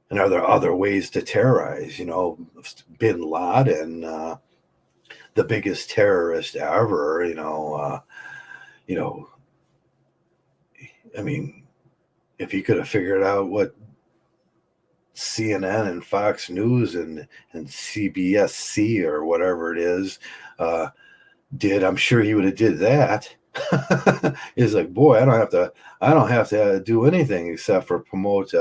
And are there other ways to terrorize? Bin Laden, the biggest terrorist ever, I mean, if he could have figured out what CNN and Fox News and CBSC or whatever it is did, I'm sure he would have did that. He's like, boy, I don't have to do anything except for promote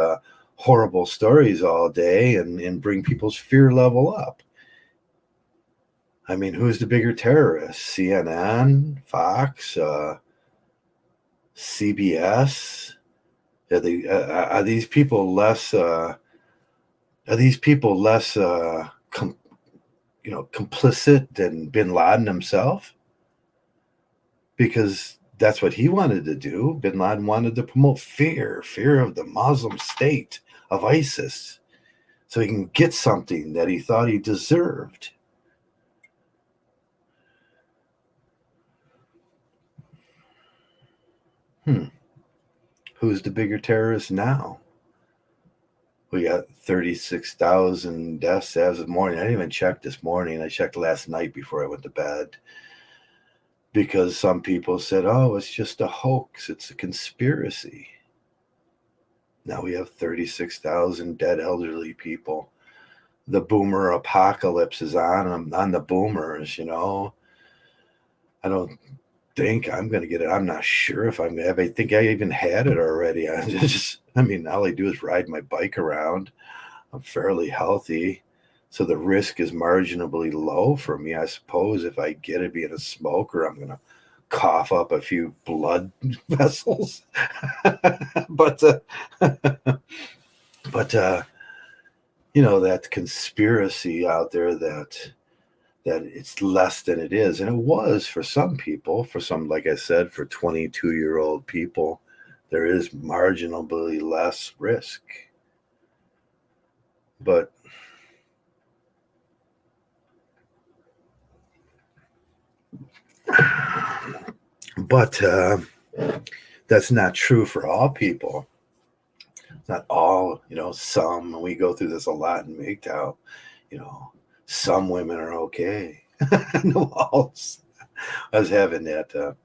horrible stories all day and bring people's fear level up. I mean, who's the bigger terrorist? CNN, Fox, CBS? Are these people less? Are these people less, complicit than Bin Laden himself? Because that's what he wanted to do. Bin Laden wanted to promote fear of the Muslim state, of ISIS, so he can get something that he thought he deserved. Who's the bigger terrorist now? We got 36,000 deaths as of morning. I didn't even check this morning. I checked last night before I went to bed, because some people said, oh, it's just a hoax. It's a conspiracy. Now we have 36,000 dead elderly people. The boomer apocalypse is on the boomers, I don't think I'm going to get it. I'm not sure if I'm going to have. I think I even had it already. All I do is ride my bike around. I'm fairly healthy, so the risk is marginally low for me. I suppose if I get it being a smoker, I'm going to cough up a few blood vessels. but but that conspiracy out there that it's less than it is, and it was for some people, for some, like I said, for 22-year-old people, there is marginally less risk. But that's not true for all people. It's not all, some, and we go through this a lot in MGTOW, some women are okay. No, I was having that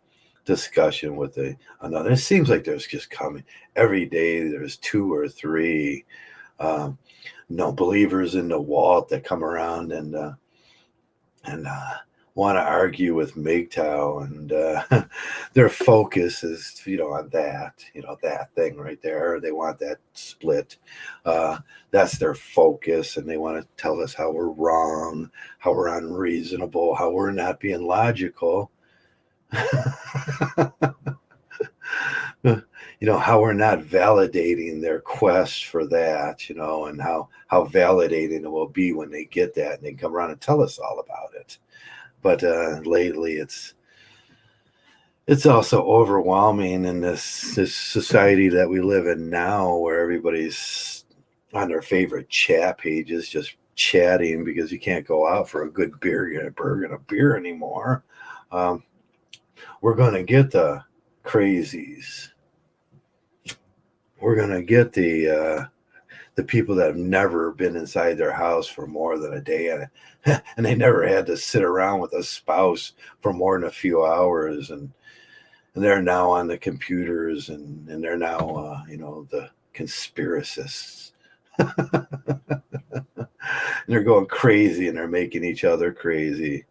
discussion with another. It seems like there's just coming every day. There's 2 or 3 believers in the Walt that come around and want to argue with MGTOW, and their focus is on that thing right there. They want that split. That's their focus, and they want to tell us how we're wrong, how we're unreasonable, how we're not being logical. How we're not validating their quest for that, and how validating it will be when they get that and they come around and tell us all about it. But lately it's also overwhelming in this society that we live in now, where everybody's on their favorite chat pages just chatting because you can't go out for a good burger and a beer anymore. We're going to get the crazies. We're going to get the people that have never been inside their house for more than a day, and they never had to sit around with a spouse for more than a few hours, and they're now on the computers, and they're now the conspiracists. And they're going crazy, and they're making each other crazy.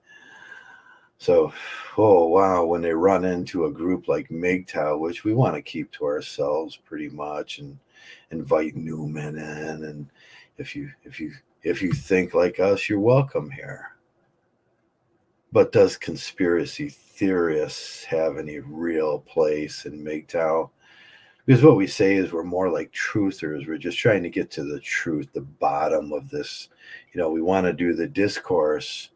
So, oh wow, when they run into a group like MGTOW, which we want to keep to ourselves pretty much, and invite new men in, and if you think like us, you're welcome here. But does conspiracy theorists have any real place in MGTOW? Because what we say is we're more like truthers. We're just trying to get to the truth, the bottom of this. We want to do the discourse,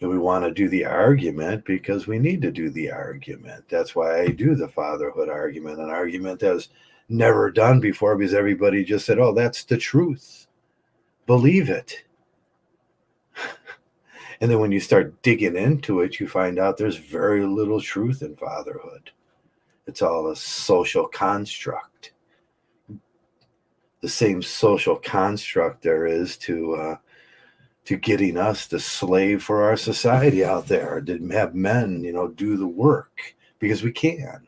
and we want to do the argument because we need to do the argument. That's why I do the fatherhood argument, an argument that was never done before, because everybody just said, oh, that's the truth. Believe it. And then when you start digging into it, you find out there's very little truth in fatherhood. It's all a social construct. The same social construct there is to getting us to slave for our society out there, to have men, do the work because we can.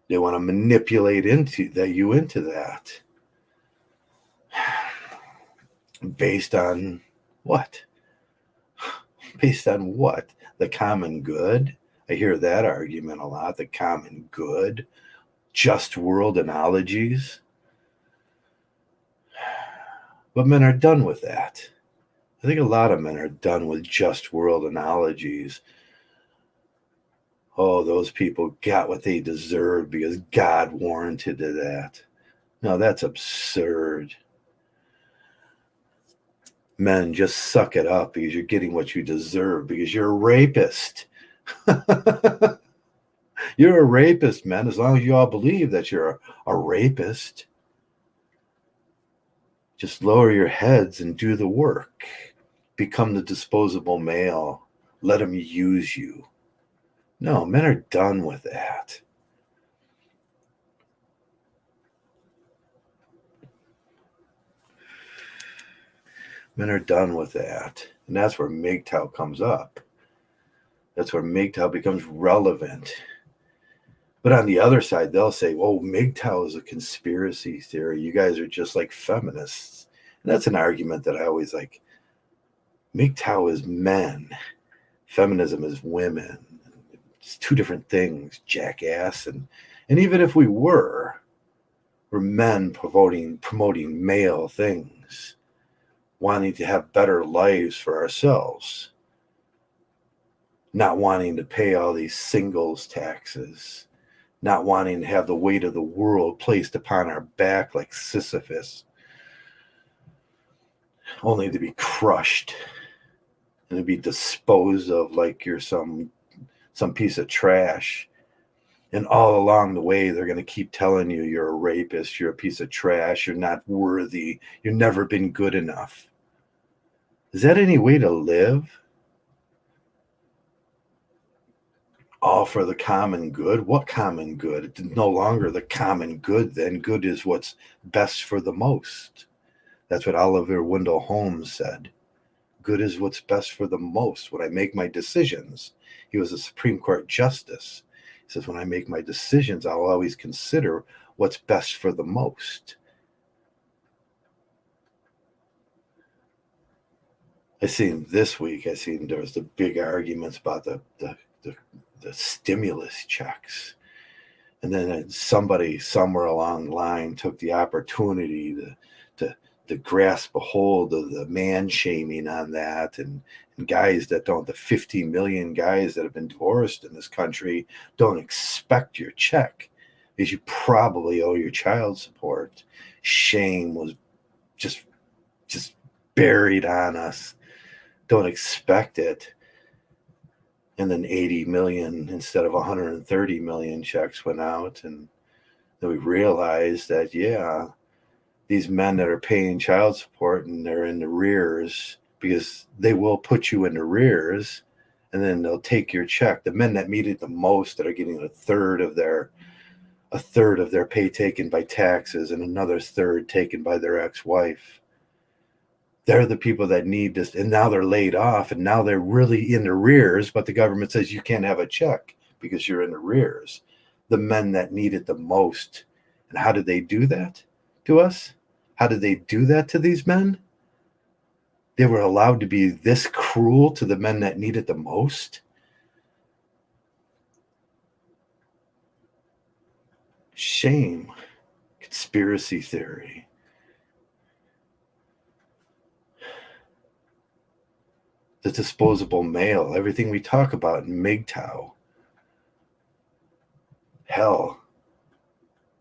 They want to manipulate you into that. Based on what? Based on what? The common good? I hear that argument a lot. The common good, just world analogies. But men are done with that. I think a lot of men are done with just world analogies. Oh, those people got what they deserved because God warranted that. No, that's absurd. Men, just suck it up because you're getting what you deserve because you're a rapist. You're a rapist, men, as long as you all believe that you're a rapist. Just lower your heads and do the work. Become the disposable male. Let them use you. No, men are done with that. Men are done with that. And that's where MGTOW comes up. That's where MGTOW becomes relevant. But on the other side, they'll say, well, MGTOW is a conspiracy theory. You guys are just like feminists. And that's an argument that I always like. MGTOW is men. Feminism is women. It's 2 different things, jackass. And even if we're men promoting male things, wanting to have better lives for ourselves. not wanting to pay all these singles taxes, not wanting to have the weight of the world placed upon our back like Sisyphus, only to be crushed and to be disposed of like you're some piece of trash. And all along the way, they're going to keep telling you you're a rapist, you're a piece of trash, you're not worthy, you've never been good enough. Is that any way to live? All for the common good? What common good? It's no longer the common good then. Good is what's best for the most. That's what Oliver Wendell Holmes said. Good is what's best for the most. When I make my decisions, he was a Supreme Court justice. He says, when I make my decisions, I'll always consider what's best for the most. This week, there was the big arguments about the stimulus checks. And then somebody somewhere along the line took the opportunity to grasp a hold of the man shaming on that, and guys that don't, the 50 million guys that have been divorced in this country don't expect your check because you probably owe your child support. Shame was just buried on us. Don't expect it. And then 80 million instead of 130 million checks went out, and then we realized that, yeah, these men that are paying child support and they're in arrears, because they will put you in arrears and then they'll take your check. The men that need it the most, that are getting a third of their pay taken by taxes and another third taken by their ex-wife. They're the people that need this, and now they're laid off, and now they're really in arrears, but the government says you can't have a check because you're in arrears. The men that need it the most. And how did they do that to us? How did they do that to these men? They were allowed to be this cruel to the men that need it the most? Shame. Conspiracy theory. The disposable male, everything we talk about in MGTOW. Hell,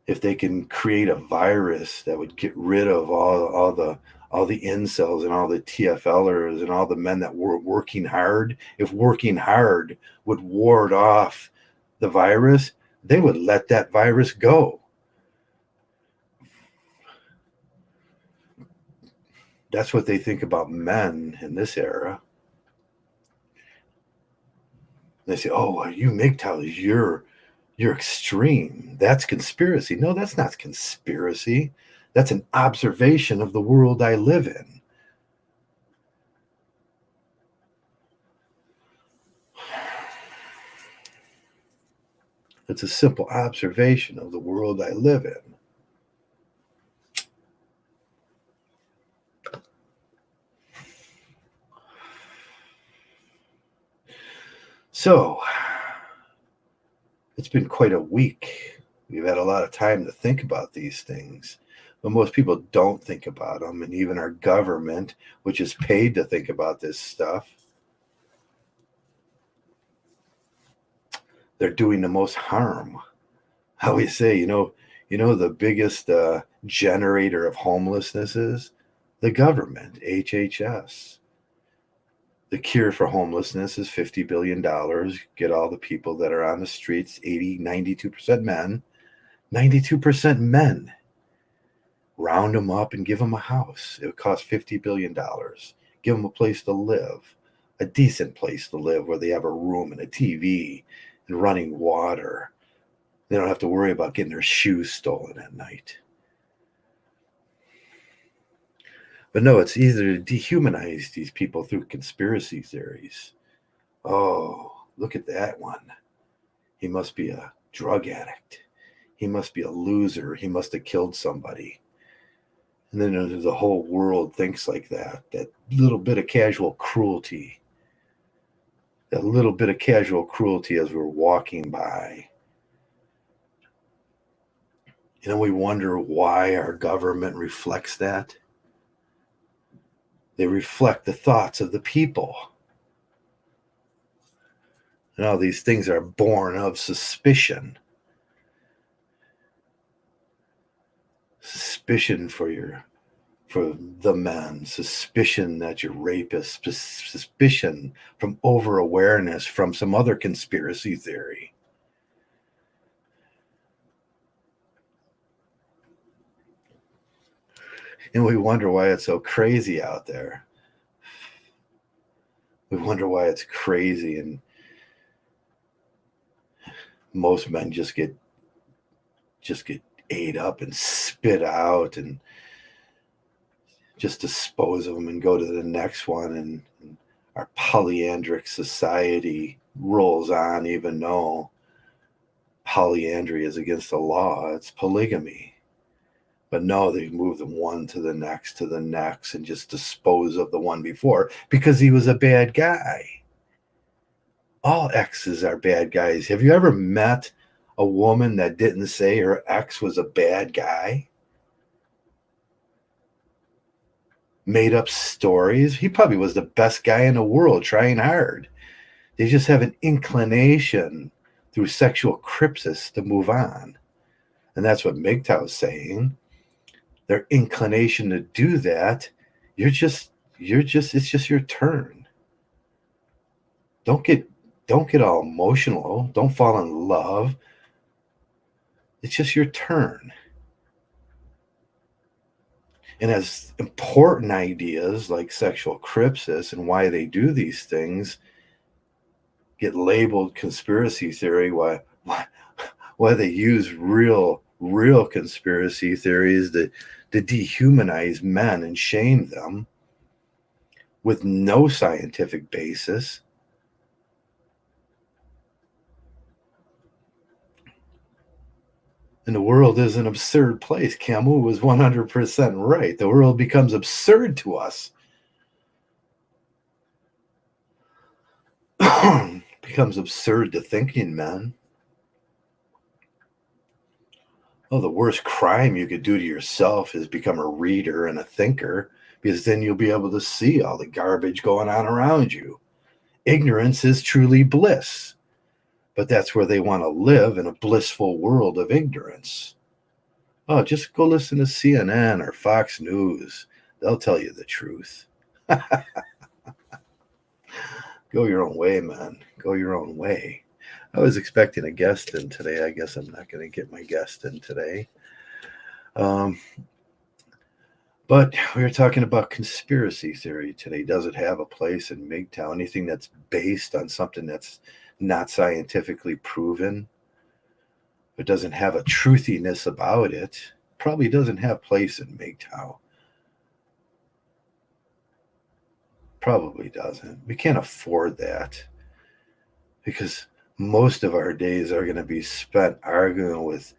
if they can create a virus that would get rid of all the incels and all the TFLers and all the men that were working hard, if working hard would ward off the virus, they would let that virus go. That's what they think about men in this era. They say, oh, you MGTOWs, you're extreme. That's conspiracy. No, that's not conspiracy. That's an observation of the world I live in. It's a simple observation of the world I live in. So, it's been quite a week. We've had a lot of time to think about these things, but most people don't think about them. And even our government, which is paid to think about this stuff, they're doing the most harm. How we say, the biggest generator of homelessness is the government, HHS. The cure for homelessness is $50 billion. Get all the people that are on the streets, 92% men, 92% men. Round them up and give them a house. It would cost $50 billion. Give them a place to live, a decent place to live where they have a room and a TV and running water. They don't have to worry about getting their shoes stolen at night. But no, it's easier to dehumanize these people through conspiracy theories. Oh, look at that one. He must be a drug addict. He must be a loser. He must have killed somebody. And then the whole world thinks like that. That little bit of casual cruelty. That little bit of casual cruelty as we're walking by. We wonder why our government reflects that. They reflect the thoughts of the people. And all these things are born of suspicion. Suspicion for the men, suspicion that you're rapist, suspicion from over awareness from some other conspiracy theory. And we wonder why it's so crazy out there. We wonder why it's crazy, and most men just get ate up and spit out and just dispose of them and go to the next one. And our polyandric society rolls on, even though polyandry is against the law. It's polygamy. But no, they move them one to the next, and just dispose of the one before because he was a bad guy. All exes are bad guys. Have you ever met a woman that didn't say her ex was a bad guy? Made up stories. He probably was the best guy in the world, trying hard. They just have an inclination through sexual crypsis to move on. And that's what MGTOW is saying. Their inclination to do that, it's just your turn. Don't get all emotional. Don't fall in love. It's just your turn. And as important ideas like sexual crypsis and why they do these things get labeled conspiracy theory, why they use real conspiracy theories to dehumanize men and shame them with no scientific basis. And the world is an absurd place. Camus was 100% right. The world becomes absurd to us. Becomes absurd to thinking men. Oh, the worst crime you could do to yourself is become a reader and a thinker, because then you'll be able to see all the garbage going on around you. Ignorance is truly bliss. But that's where they want to live, in a blissful world of ignorance. Oh, just go listen to CNN or Fox News. They'll tell you the truth. Go your own way, man. Go your own way. I was expecting a guest in today. I guess I'm not going to get my guest in today. But we were talking about conspiracy theory today. Does it have a place in MGTOW? Anything that's based on something that's not scientifically proven, it doesn't have a truthiness about it, probably doesn't have place in MGTOW. Probably doesn't. We can't afford that, because most of our days are going to be spent arguing with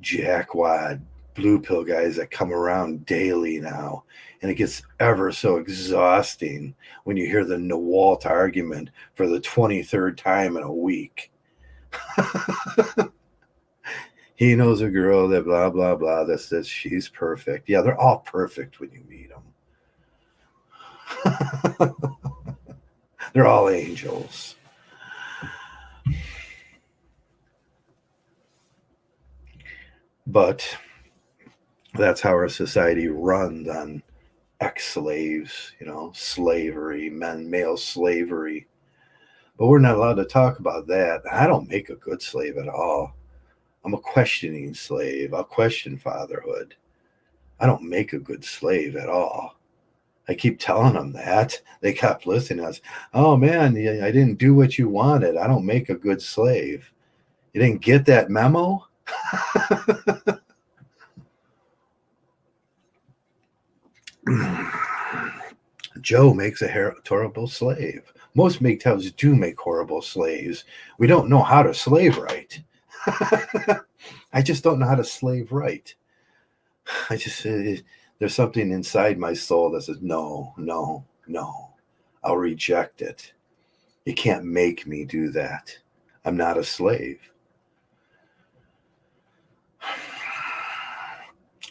jackwad blue pill guys that come around daily now. And it gets ever so exhausting when you hear the Nawalt argument for the 23rd time in a week. He knows a girl that blah, blah, blah, that says she's perfect. Yeah, they're all perfect when you meet them. They're all angels. But that's how our society runs, on ex-slaves, slavery, male slavery. But we're not allowed to talk about that. I don't make a good slave at all. I'm a questioning slave. I'll question fatherhood. I don't make a good slave at all. I keep telling them that. They kept listening to us. Oh man, I didn't do what you wanted. I don't make a good slave. You didn't get that memo? Joe makes a horrible slave. Most MGTOWs do make horrible slaves. We don't know how to slave right. I just don't know how to slave right. There's something inside my soul that says, no, no, no. I'll reject it. You can't make me do that. I'm not a slave.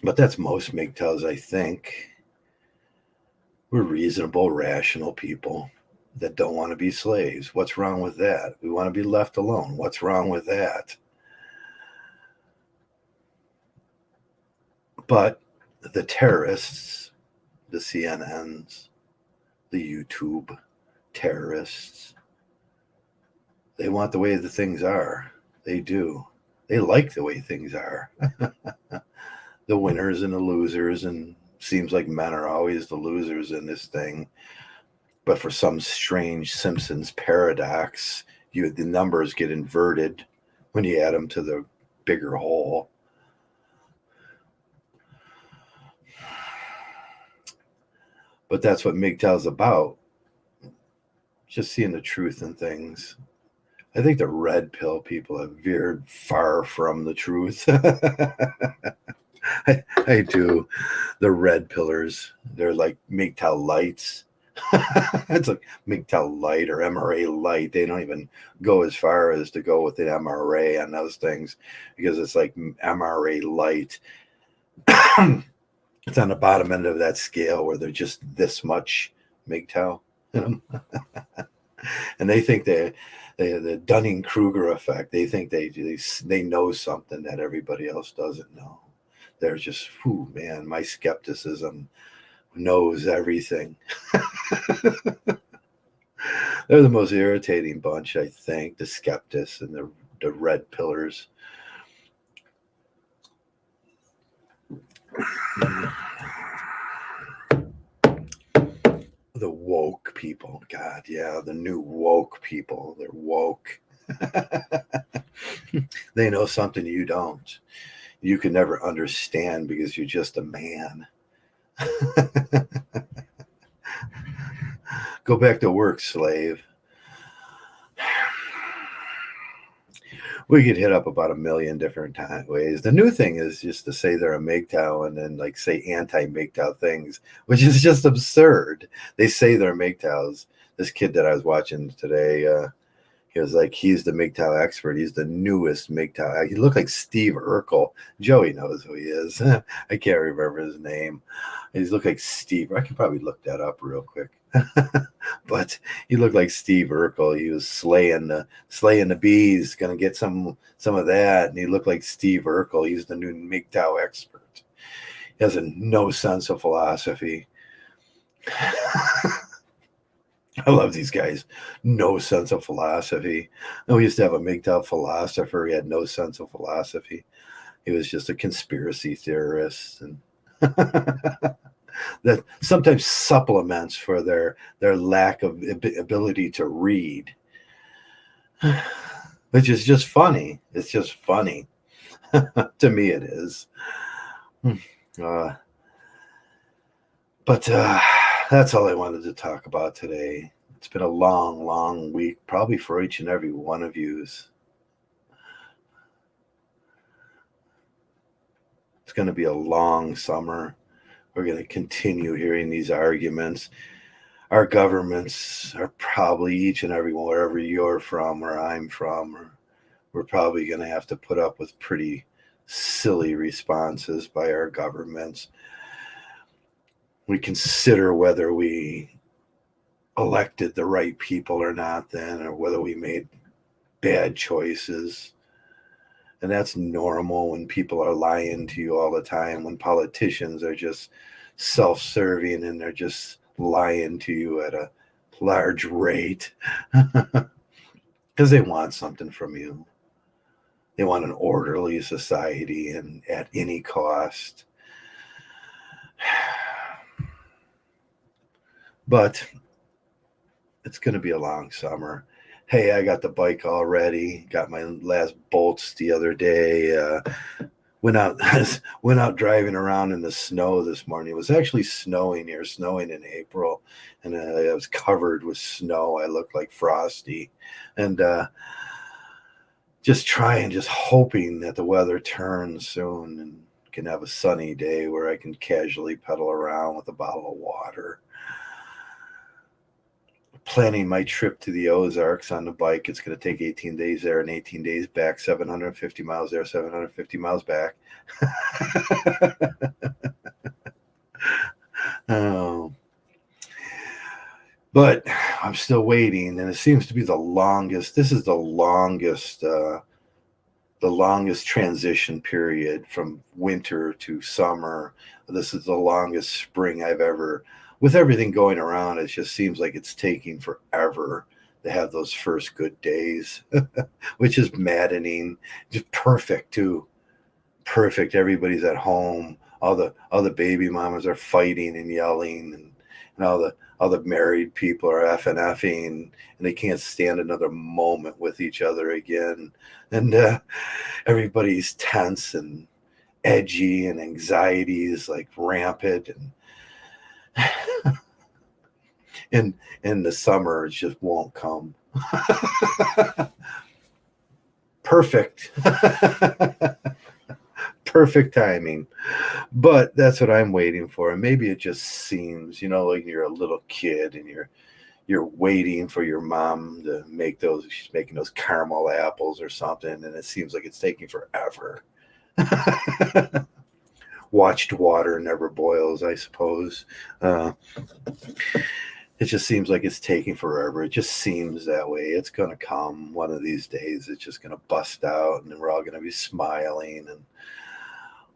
But that's most MGTOWs, I think. We're reasonable, rational people. that don't want to be slaves. What's wrong with that? We want to be left alone. What's wrong with that? But the terrorists, the CNNs, the YouTube terrorists, they want the way the things are. They do. They like the way things are. The winners and the losers, and seems like men are always the losers in this thing. But for some strange Simpsons paradox, the numbers get inverted when you add them to the bigger whole. But that's what MGTOW's about. Just seeing the truth in things. I think the red pill people have veered far from the truth. I do. The red pillars, they're like MGTOW lights. It's like MGTOW light or MRA light. They don't even go as far as to go with the MRA on those things, because it's like MRA light. It's on the bottom end of that scale where they're just this much MGTOW in them. And they think the Dunning-Kruger effect. They think they know something that everybody else doesn't know. They're just, man, my skepticism knows everything. They're the most irritating bunch, I think, the skeptics and the red pillars. The woke people. God, yeah, the new woke people. They're woke. They know something you don't. You can never understand because you're just a man. Go back to work, slave. We get hit up about a million different ways. The new thing is just to say they're a MGTOW and then like say anti-MGTOW things, which is just absurd. They say they're MGTOWs. This kid that I was watching today, he was like, he's the MGTOW expert. He's the newest MGTOW. He looked like Steve Urkel. Joey knows who he is. I can't remember his name. He looked like Steve. I could probably look that up real quick. But he looked like Steve Urkel. He was slaying the bees, gonna get some of that. And he looked like Steve Urkel. He's the new MGTOW expert. He has no sense of philosophy. I love these guys. No sense of philosophy. No, we used to have a MGTOW philosopher. He had no sense of philosophy. He was just a conspiracy theorist, and that sometimes supplements for their lack of ability to read, which is just funny. It's just funny. To me, it is. But that's all I wanted to talk about today. It's been a long, long week, probably for each and every one of you. It's going to be a long summer. We're going to continue hearing these arguments. Our governments are probably, each and every one, wherever you're from or I'm from, or we're probably going to have to put up with pretty silly responses by our governments. We consider whether we elected the right people or not then, or whether we made bad choices. And that's normal when people are lying to you all the time, when politicians are just self-serving and they're just lying to you at a large rate because they want something from you. They want an orderly society and at any cost. But it's going to be a long summer. Hey, I got the bike all ready. Got my last bolts the other day. Went out driving around in the snow this morning. It was actually snowing here, snowing in April, and I was covered with snow. I looked like Frosty, and just hoping that the weather turns soon and can have a sunny day where I can casually pedal around with a bottle of water. Planning my trip to the Ozarks on the bike. It's going to take 18 days there and 18 days back, 750 miles there, 750 miles back. Oh. But I'm still waiting, and it seems to be the longest. This is the longest transition period from winter to summer. This is the longest spring I've ever, with everything going around, it just seems like it's taking forever to have those first good days, which is maddening. Just perfect too. Perfect. Everybody's at home. All the baby mamas are fighting and yelling, and all the married people are effing, and they can't stand another moment with each other again. And everybody's tense and edgy, and anxiety is like rampant, and the summer just won't come. Perfect. Perfect timing. But that's what I'm waiting for. And maybe it just seems, like you're a little kid and you're waiting for your mom to make those, she's making those caramel apples or something, and it seems like it's taking forever. Watched water never boils, I suppose. It just seems like it's taking forever. It just seems that way. It's going to come one of these days. It's just going to bust out, and then we're all going to be smiling, and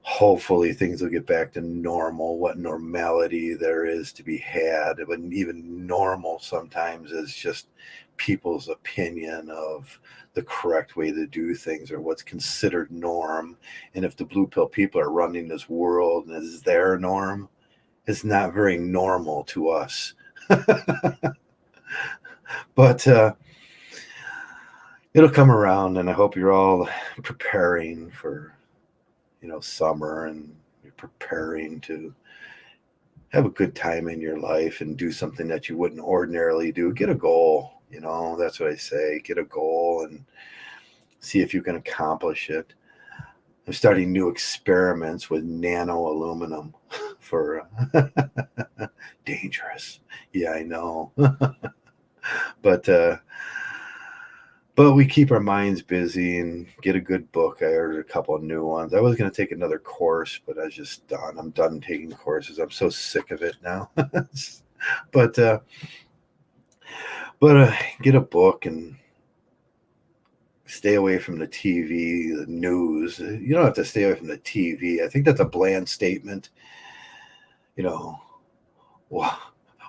hopefully things will get back to normal, what normality there is to be had. But even normal sometimes is just people's opinion of the correct way to do things or what's considered norm. And if the blue pill people are running this world and is their norm, it's not very normal to us. But it'll come around, and I hope you're all preparing for summer, and you're preparing to have a good time in your life and do something that you wouldn't ordinarily do. Get a goal, that's what I say. Get a goal and see if you can accomplish it. I'm starting new experiments with nano aluminum for dangerous. Yeah, I know. But we keep our minds busy and get a good book. I ordered a couple of new ones. I was going to take another course, but I was just done. I'm done taking courses. I'm so sick of it now. but get a book and stay away from the TV, the news. You don't have to stay away from the TV. I think that's a bland statement.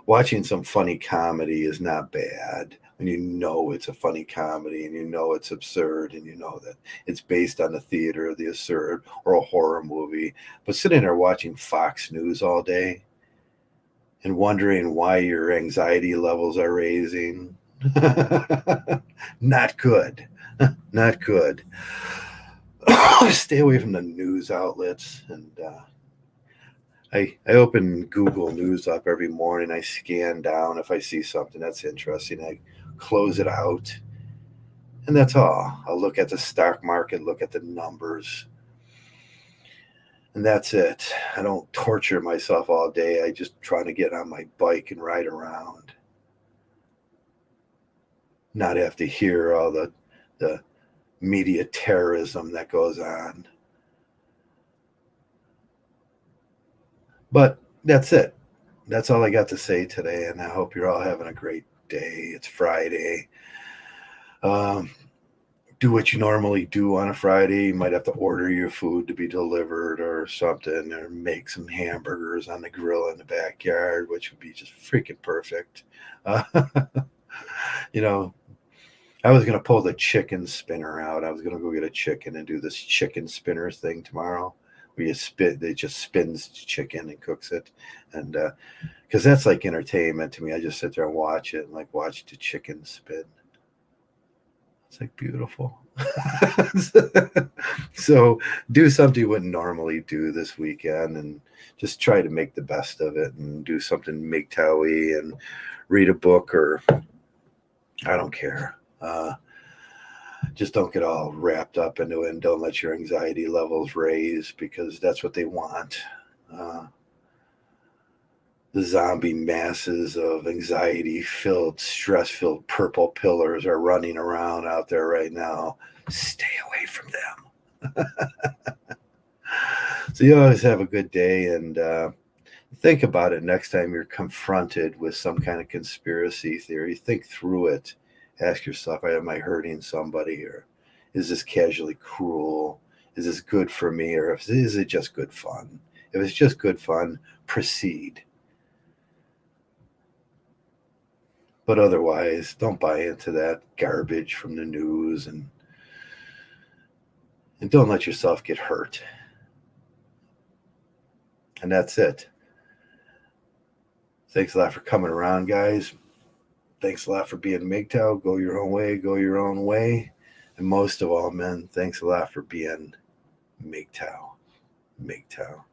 Watching some funny comedy is not bad when it's a funny comedy and it's absurd and that it's based on the theater of the absurd or a horror movie. But sitting there watching Fox News all day and wondering why your anxiety levels are raising, not good. Not good. Stay away from the news outlets. And I open Google News up every morning. I scan down if I see something that's interesting. I close it out, and that's all. I'll look at the stock market, look at the numbers, and that's it. I don't torture myself all day. I just try to get on my bike and ride around, not have to hear all the media terrorism that goes on. But that's it. That's all I got to say today, and I hope you're all having a great day. It's Friday. Do what you normally do on a Friday. You might have to order your food to be delivered or something, or make some hamburgers on the grill in the backyard, which would be just freaking perfect. I was going to pull the chicken spinner out. I was going to go get a chicken and do this chicken spinner thing tomorrow. It just spins chicken and cooks it, and because that's like entertainment to me. I just sit there and watch it, and like watch the chicken spin. It's like beautiful. So do something you wouldn't normally do this weekend, and just try to make the best of it, and do something MGTOW and read a book, or I don't care. Just don't get all wrapped up into it, and don't let your anxiety levels raise, because that's what they want. The zombie masses of anxiety-filled, stress-filled purple pillars are running around out there right now. Stay away from them. So you always have a good day, and Think about it next time you're confronted with some kind of conspiracy theory. Think through it. Ask yourself, am I hurting somebody, or is this casually cruel? Is this good for me, or is it just good fun? If it's just good fun, proceed. But otherwise, don't buy into that garbage from the news, and don't let yourself get hurt. And that's it. Thanks a lot for coming around, guys. Thanks a lot for being MGTOW. Go your own way, go your own way. And most of all, men, thanks a lot for being MGTOW. MGTOW.